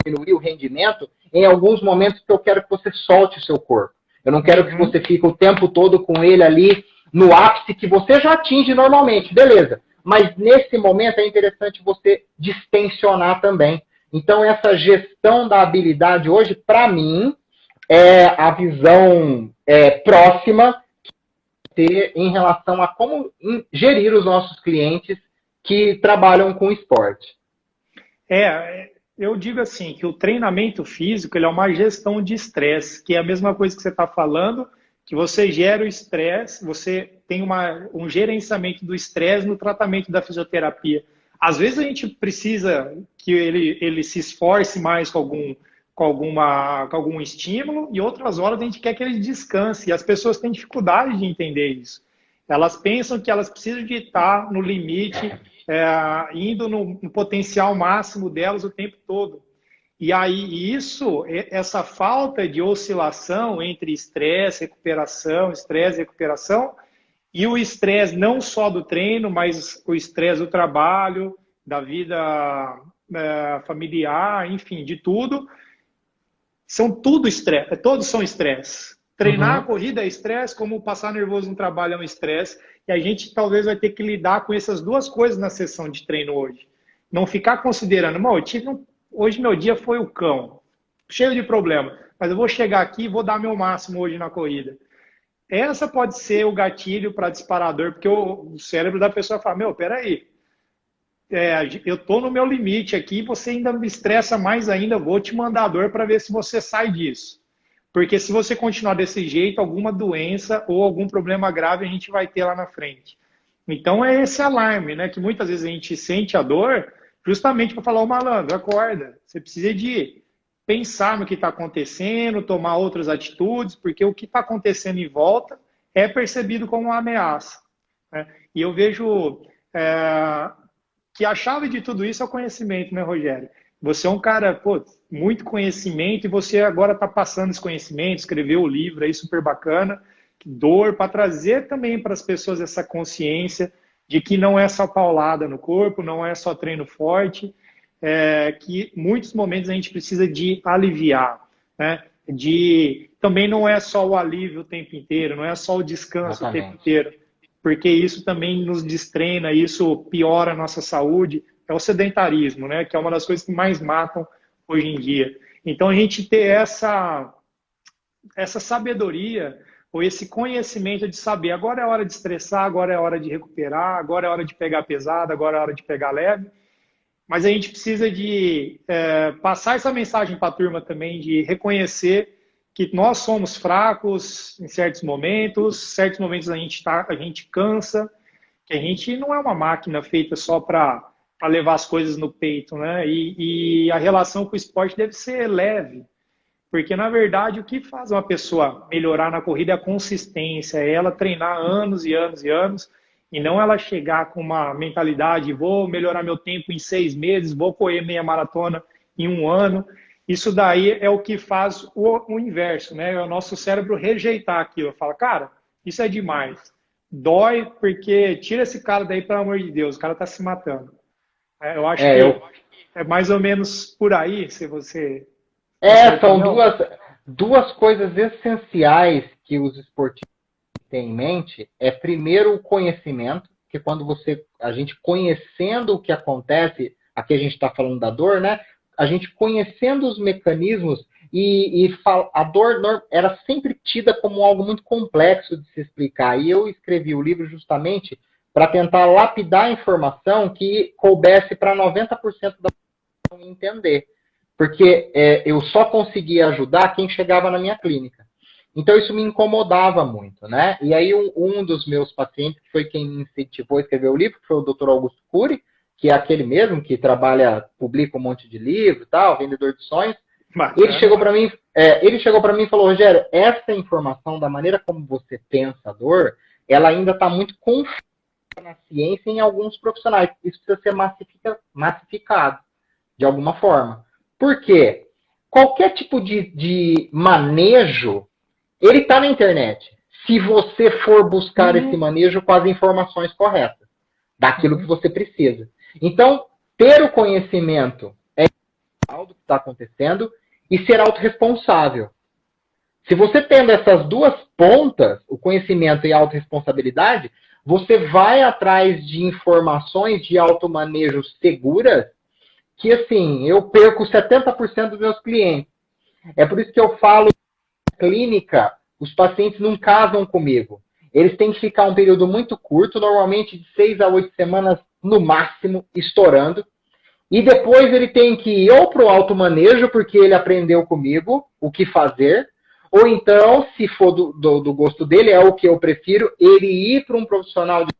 diminuir o rendimento, em alguns momentos que eu quero que você solte o seu corpo. Eu não quero que você fique o tempo todo com ele ali no ápice que você já atinge normalmente, beleza. Mas nesse momento é interessante você distensionar também. Então essa gestão da habilidade hoje, para mim, é a visão próxima ter em relação a como gerir os nossos clientes que trabalham com esporte. Eu digo assim, que o treinamento físico ele é uma gestão de estresse, que é a mesma coisa que você está falando, que você gera o estresse, você tem um gerenciamento do estresse no tratamento da fisioterapia. Às vezes a gente precisa que ele se esforce mais com algum estímulo, e outras horas a gente quer que ele descanse. E as pessoas têm dificuldade de entender isso. Elas pensam que elas precisam de estar no limite, indo no potencial máximo delas o tempo todo. E aí essa falta de oscilação entre estresse, recuperação, e o estresse não só do treino, mas o estresse do trabalho, da vida familiar, enfim, de tudo, são tudo estresse, todos são estresse. Treinar a corrida é estresse, como passar nervoso no trabalho é um estresse, e a gente talvez vai ter que lidar com essas duas coisas na sessão de treino hoje. Não ficar considerando, hoje meu dia foi o cão, cheio de problema, mas eu vou chegar aqui e vou dar meu máximo hoje na corrida. Essa pode ser o gatilho para disparador, porque o cérebro da pessoa fala, peraí, eu estou no meu limite aqui, você ainda me estressa mais ainda, vou te mandar dor para ver se você sai disso. Porque se você continuar desse jeito, alguma doença ou algum problema grave a gente vai ter lá na frente. Então é esse alarme, né? Que muitas vezes a gente sente a dor justamente para falar, malandro, acorda. Você precisa de pensar no que está acontecendo, tomar outras atitudes, porque o que está acontecendo em volta é percebido como uma ameaça, né? E eu vejo que a chave de tudo isso é o conhecimento, né, Rogério? Você é um cara, muito conhecimento, e você agora está passando esse conhecimento, escreveu o livro aí, super bacana. dor, para trazer também para as pessoas essa consciência de que não é só paulada no corpo, não é só treino forte, que muitos momentos a gente precisa de aliviar, né? Também não é só o alívio o tempo inteiro, não é só o descanso o tempo inteiro, porque isso também nos destreina, isso piora a nossa saúde, é o sedentarismo, né? Que é uma das coisas que mais matam hoje em dia. Então a gente ter essa sabedoria, ou esse conhecimento de saber, agora é hora de estressar, agora é hora de recuperar, agora é hora de pegar pesado, agora é hora de pegar leve. Mas a gente precisa de passar essa mensagem para a turma também, de reconhecer que nós somos fracos em certos momentos a gente cansa, que a gente não é uma máquina feita só para levar as coisas no peito, né? E a relação com o esporte deve ser leve, porque, na verdade, o que faz uma pessoa melhorar na corrida é a consistência, é ela treinar anos e anos e anos, e não ela chegar com uma mentalidade, vou melhorar meu tempo em 6 meses, vou correr meia maratona em 1 ano. Isso daí é o que faz o inverso, né? É o nosso cérebro rejeitar aquilo. Fala, cara, isso é demais. Dói porque tira esse cara daí, pelo amor de Deus, o cara tá se matando. Eu acho que é mais ou menos por aí, se você... São duas coisas essenciais que os esportistas têm em mente. Primeiro, o conhecimento, que quando a gente conhecendo o que acontece, aqui a gente está falando da dor, né? A gente conhecendo os mecanismos a dor era sempre tida como algo muito complexo de se explicar. E eu escrevi o livro justamente para tentar lapidar a informação que coubesse para 90% da população entender. Porque eu só conseguia ajudar quem chegava na minha clínica. Então isso me incomodava muito, né? E aí um dos meus pacientes, que foi quem me incentivou a escrever o livro, que foi o Dr. Augusto Cury, que é aquele mesmo que publica um monte de livro e tal, vendedor de sonhos. Ele chegou para mim e falou, Rogério, essa informação, da maneira como você pensa a dor, ela ainda está muito confusa na ciência em alguns profissionais. Isso precisa ser massificado, de alguma forma. Por quê? Qualquer tipo de manejo, ele está na internet. Se você for buscar esse manejo com as informações corretas, daquilo que você precisa. Então, ter o conhecimento do que está acontecendo e ser autorresponsável. Se você tendo essas duas pontas, o conhecimento e a autorresponsabilidade, você vai atrás de informações de automanejo seguras que, assim, eu perco 70% dos meus clientes. É por isso que eu falo na clínica, os pacientes não casam comigo. Eles têm que ficar um período muito curto, normalmente de 6 a 8 semanas no máximo, estourando. E depois ele tem que ir ou para o automanejo, porque ele aprendeu comigo o que fazer, ou então, se for do gosto dele, é o que eu prefiro, ele ir para um profissional de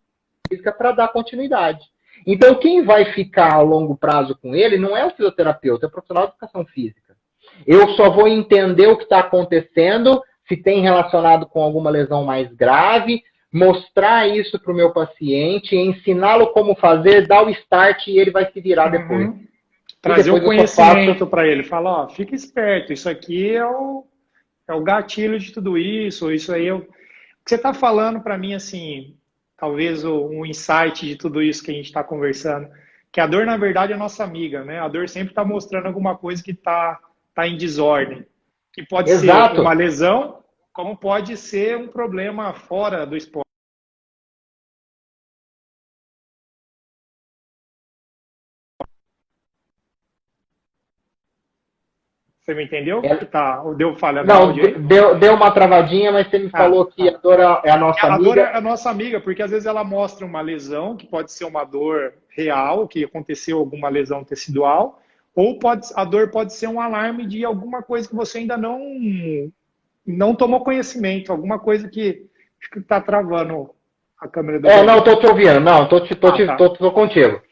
física para dar continuidade. Então, quem vai ficar a longo prazo com ele não é o fisioterapeuta, é o profissional de educação física. Eu só vou entender o que está acontecendo, se tem relacionado com alguma lesão mais grave, mostrar isso para o meu paciente, ensiná-lo como fazer, dar o start e ele vai se virar depois. Trazer o conhecimento para ele. Falar, ó, fica esperto, isso aqui é o gatilho de tudo isso, isso aí o que você está falando para mim, assim, talvez um insight de tudo isso que a gente está conversando, que a dor, na verdade, é nossa amiga, né? A dor sempre está mostrando alguma coisa que está em desordem. Que pode ser uma lesão, como pode ser um problema fora do esporte. Você me entendeu? Deu falha no áudio aí? Deu uma travadinha, mas você me falou que a dor é a nossa amiga. A dor é a nossa amiga, porque às vezes ela mostra uma lesão, que pode ser uma dor real, que aconteceu alguma lesão tecidual, ou a dor pode ser um alarme de alguma coisa que você ainda não tomou conhecimento, alguma coisa que acho que está travando a câmera do... Não, estou te ouvindo, tô contigo.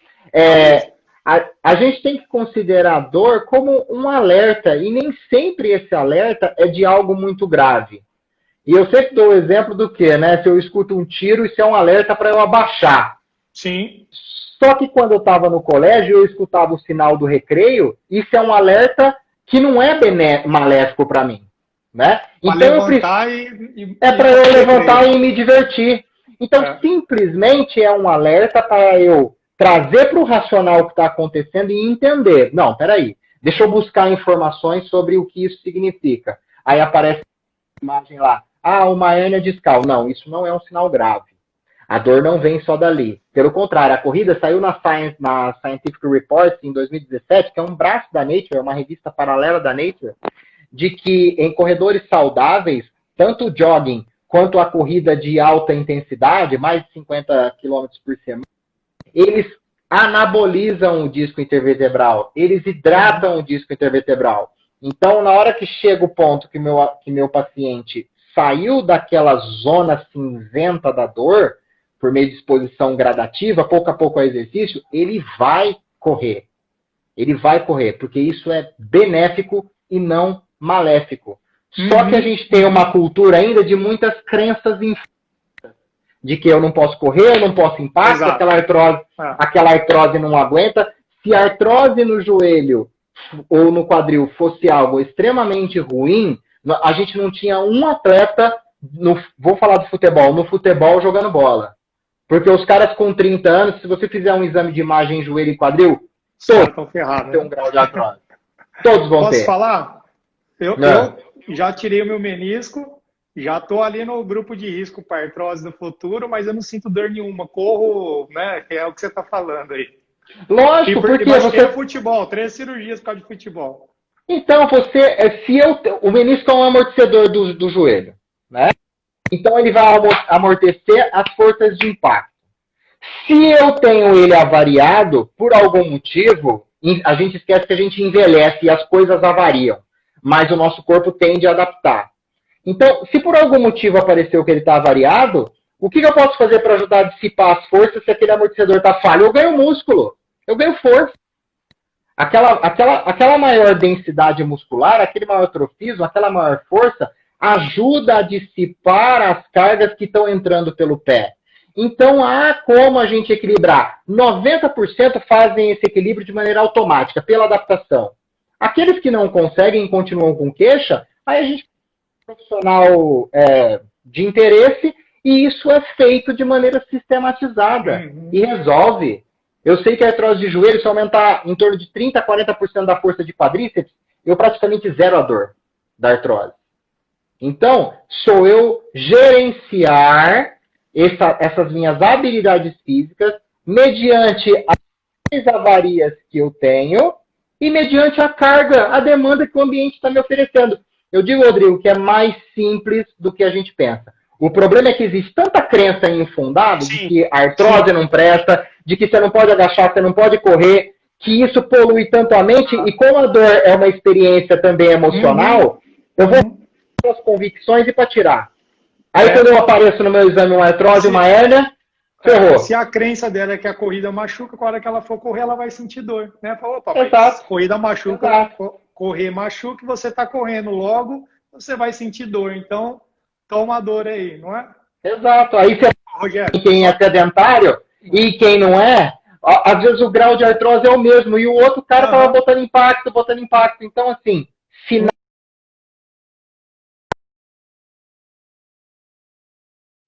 A gente tem que considerar a dor como um alerta, e nem sempre esse alerta é de algo muito grave. E eu sempre dou o exemplo do que, né? Se eu escuto um tiro, isso é um alerta para eu abaixar. Sim. Só que quando eu estava no colégio, eu escutava o sinal do recreio, isso é um alerta que não é maléfico para mim. né? Para Então levantar é para eu levantar e me divertir. Então, simplesmente é um alerta para eu trazer para o racional o que está acontecendo e entender. Não, peraí, deixa eu buscar informações sobre o que isso significa. Aí aparece a imagem lá, uma hérnia discal. Não, isso não é um sinal grave. A dor não vem só dali. Pelo contrário, a corrida saiu na Scientific Reports em 2017, que é um braço da Nature, uma revista paralela da Nature, de que em corredores saudáveis, tanto o jogging quanto a corrida de alta intensidade, mais de 50 km por semana, eles anabolizam o disco intervertebral, eles hidratam o disco intervertebral. Então, na hora que chega o ponto que meu paciente saiu daquela zona cinzenta da dor, por meio de exposição gradativa, pouco a pouco ao exercício, ele vai correr. Ele vai correr, porque isso é benéfico e não maléfico. Só que a gente tem uma cultura ainda de muitas crenças de que eu não posso correr, eu não posso impacto, aquela artrose não aguenta. Se a artrose no joelho ou no quadril fosse algo extremamente ruim, a gente não tinha um atleta, vou falar do futebol, no futebol jogando bola. Porque os caras com 30 anos, se você fizer um exame de imagem em joelho e quadril, todos estão ferrados, têm um grau de artrose. Todos vão ter. Posso falar? Eu já tirei o meu menisco, já estou ali no grupo de risco para artrose no futuro, mas eu não sinto dor nenhuma. Corro, né? Que é o que você está falando aí. Lógico, porque você... é futebol, 3 cirurgias por causa de futebol. Então, o menisco é um amortecedor do joelho, né? Então, ele vai amortecer as forças de impacto. Se eu tenho ele avariado, por algum motivo, a gente esquece que a gente envelhece e as coisas avariam, mas o nosso corpo tende a adaptar. Então, se por algum motivo apareceu que ele está avariado, o que eu posso fazer para ajudar a dissipar as forças se aquele amortecedor está falho? Eu ganho músculo, eu ganho força. Aquela maior densidade muscular, aquele maior trofismo, aquela maior força, ajuda a dissipar as cargas que estão entrando pelo pé. Então, há como a gente equilibrar. 90% fazem esse equilíbrio de maneira automática, pela adaptação. Aqueles que não conseguem e continuam com queixa, aí a gente tem um profissional de interesse e isso é feito de maneira sistematizada e resolve. Eu sei que a artrose de joelho, se aumentar em torno de 30% a 40% da força de quadríceps, eu praticamente zero a dor da artrose. Então, sou eu gerenciar essas minhas habilidades físicas mediante as avarias que eu tenho e mediante a carga, a demanda que o ambiente está me oferecendo. Eu digo, Rodrigo, que é mais simples do que a gente pensa. O problema é que existe tanta crença infundada de que a artrose não presta, de que você não pode agachar, você não pode correr, que isso polui tanto a mente, e como a dor é uma experiência também emocional, eu vou as convicções e para tirar. Aí quando eu apareço no meu exame uma artrose, uma hérnia, ferrou. Se a crença dela é que a corrida machuca, na hora que ela for correr, ela vai sentir dor. Né? Fala, opa, mas corrida machuca, correr machuca, você está correndo logo, você vai sentir dor. Então, toma a dor aí, não é? Exato. Aí você Rogério, quem é sedentário e quem não é, às vezes o grau de artrose é o mesmo, e o outro cara estava botando impacto. Então, assim,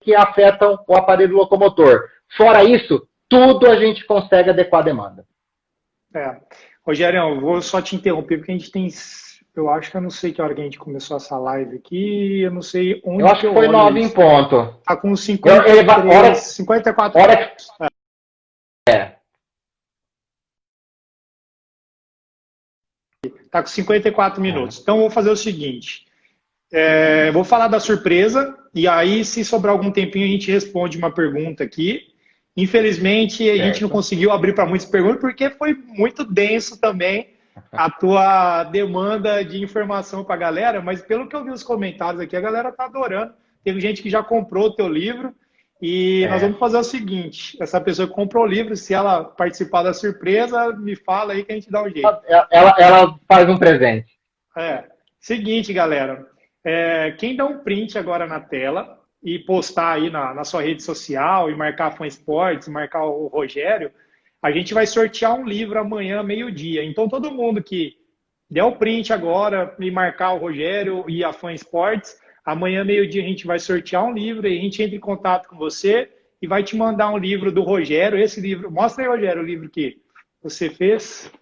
que afetam o aparelho locomotor. Fora isso, tudo a gente consegue adequar a demanda. Rogério, eu vou só te interromper, porque a gente tem... Eu acho que eu não sei que hora que a gente começou essa live aqui, eu não sei onde eu acho que foi 9 em ponto. Tá com 54 minutos. Tá com 54 minutos. Então, eu vou fazer o seguinte. Vou falar da surpresa, e aí, se sobrar algum tempinho, a gente responde uma pergunta aqui. Infelizmente, a gente não conseguiu abrir para muitas perguntas, porque foi muito denso também a tua demanda de informação para a galera, mas pelo que eu vi os comentários aqui, a galera tá adorando. Teve gente que já comprou o teu livro, e nós vamos fazer o seguinte, essa pessoa que comprou o livro, se ela participar da surpresa, me fala aí que a gente dá um jeito. Ela faz um presente. Seguinte, galera, quem dá um print agora na tela e postar aí na sua rede social e marcar a Fã Esportes, marcar o Rogério, a gente vai sortear um livro amanhã, meio-dia. Então, todo mundo que der o print agora e marcar o Rogério e a Fan Esportes, amanhã, meio-dia, a gente vai sortear um livro e a gente entra em contato com você e vai te mandar um livro do Rogério. Esse livro, mostra aí, Rogério, o livro que você fez.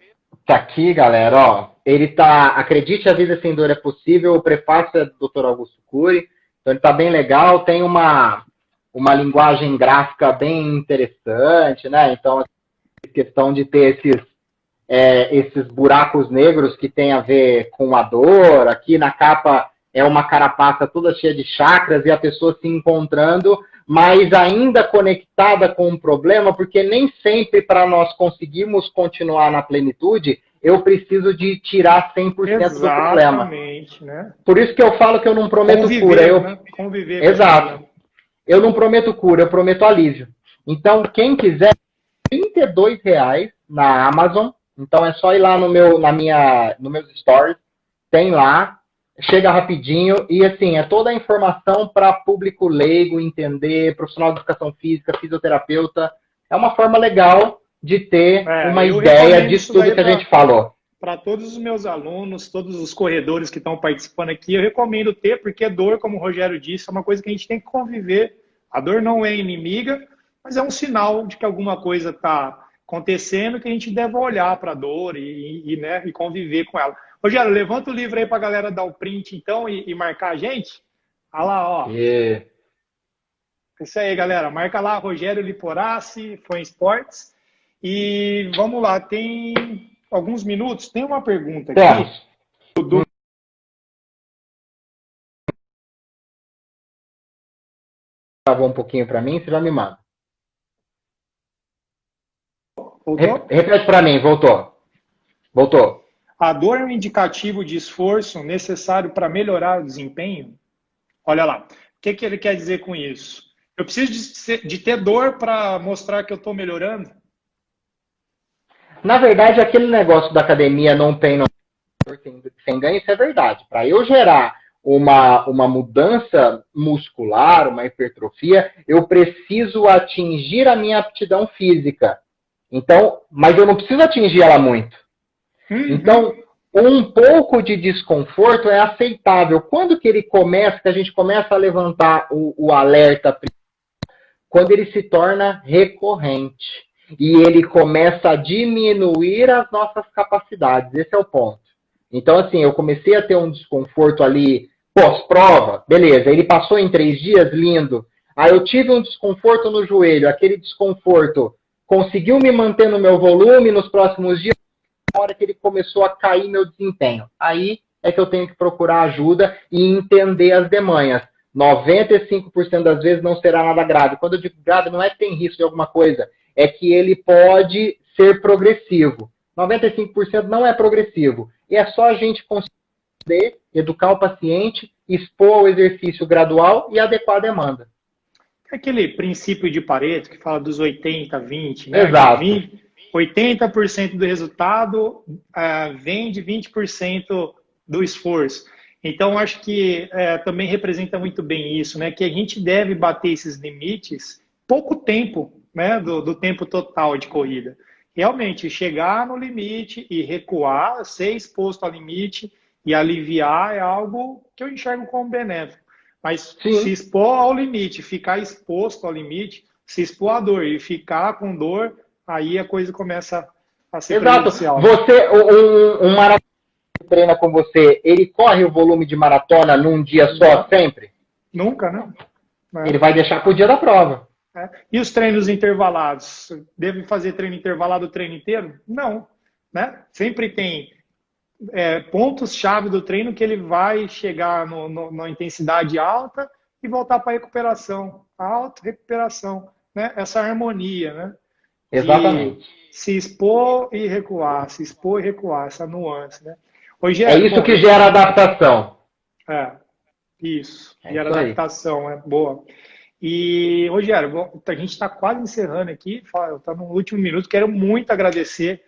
Tá aqui, galera, ó. Ele tá, Acredite, a Vida Sem Dor é Possível, o prefácio é do Dr. Augusto Cury. Então ele tá bem legal, tem uma linguagem gráfica bem interessante, né? Então, a questão de ter esses buracos negros que tem a ver com a dor. Aqui na capa é uma carapaça toda cheia de chakras e a pessoa se encontrando, mas ainda conectada com um problema, porque nem sempre para nós conseguirmos continuar na plenitude, eu preciso de tirar 100% do problema. Exatamente, né? Por isso que eu falo que eu não prometo Conviver, cura. né? Conviver. Exato. Eu não prometo cura, eu prometo alívio. Então, quem quiser, R$ 32 na Amazon. Então, é só ir lá nos meus stories. Tem lá. Chega rapidinho. E, assim, é toda a informação para público leigo entender, profissional de educação física, fisioterapeuta. É uma forma legal de ter uma ideia disso tudo que a gente falou. Para todos os meus alunos, todos os corredores que estão participando aqui, eu recomendo ter, porque dor, como o Rogério disse, é uma coisa que a gente tem que conviver. A dor não é inimiga, mas é um sinal de que alguma coisa está acontecendo, que a gente deve olhar para a dor e conviver com ela. Rogério, levanta o livro aí para a galera dar o print, então, e marcar a gente. Olha lá, ó. Yeah. Isso aí, galera. Marca lá, Rogério Liporace, Fan Esportes. E vamos lá, tem alguns minutos. Tem uma pergunta aqui. Travou um pouquinho para mim, você já me manda. Voltou? Repete para mim, voltou. A dor é um indicativo de esforço necessário para melhorar o desempenho? Olha lá, o que ele quer dizer com isso? Eu preciso de ter dor para mostrar que eu estou melhorando? Na verdade, aquele negócio da academia não tem sem ganho, isso é verdade. Para eu gerar uma mudança muscular, uma hipertrofia, eu preciso atingir a minha aptidão física. Então, mas eu não preciso atingir ela muito. Então, um pouco de desconforto é aceitável. Quando que a gente começa a levantar o alerta? Quando ele se torna recorrente. E ele começa a diminuir as nossas capacidades. Esse é o ponto. Então, assim, eu comecei a ter um desconforto ali pós-prova. Beleza, ele passou em 3 dias, lindo. Aí eu tive um desconforto no joelho. Aquele desconforto conseguiu me manter no meu volume nos próximos dias. Na hora que ele começou a cair meu desempenho. Aí é que eu tenho que procurar ajuda e entender as demanhas. 95% das vezes não será nada grave. Quando eu digo grave, não é que tem risco de alguma coisa. É que ele pode ser progressivo. 95% não é progressivo. E é só a gente conseguir educar o paciente, expor o exercício gradual e adequar a demanda. Aquele princípio de Pareto que fala dos 80-20, né? Exato. 80% do resultado vem de 20% do esforço. Então, acho que também representa muito bem isso, né? Que a gente deve bater esses limites pouco tempo, né? Do tempo total de corrida. Realmente, chegar no limite e recuar, ser exposto ao limite e aliviar é algo que eu enxergo como benéfico. Mas Sim. Se expor ao limite, ficar exposto ao limite, se expor à dor e ficar com dor, aí a coisa começa a ser prejudicial. Você, um maratona que treina com você, ele corre o volume de maratona num dia só, sempre? Nunca, né? Ele vai deixar para o dia da prova. E os treinos intervalados? Deve fazer treino intervalado o treino inteiro? Não. Né? Sempre tem pontos-chave do treino que ele vai chegar na intensidade alta e voltar para a recuperação. Alta, recuperação. Né? Essa harmonia, né? Exatamente. Se expor e recuar, se expor e recuar, essa nuance, né? É isso que gera adaptação. Isso. Gera adaptação, boa. E, Rogério, a gente está quase encerrando aqui, está no último minuto. Quero muito agradecer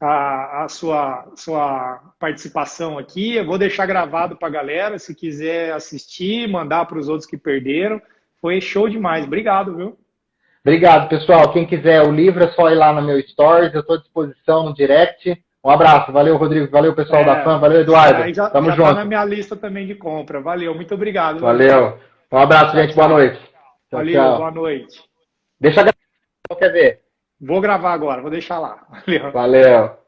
a sua participação aqui. Eu vou deixar gravado para a galera, se quiser assistir, mandar para os outros que perderam. Foi show demais. Obrigado, viu? Obrigado, pessoal. Quem quiser o livro é só ir lá no meu Stories. Eu estou à disposição no direct. Um abraço. Valeu, Rodrigo. Valeu, pessoal da FAM. Valeu, Eduardo. Tamo junto. Tá na minha lista também de compra. Valeu, muito obrigado. Valeu. Um abraço, gente. Boa noite. Tchau, valeu, boa noite. Deixa a gravação, quer ver? Vou gravar agora, vou deixar lá. Valeu. Valeu.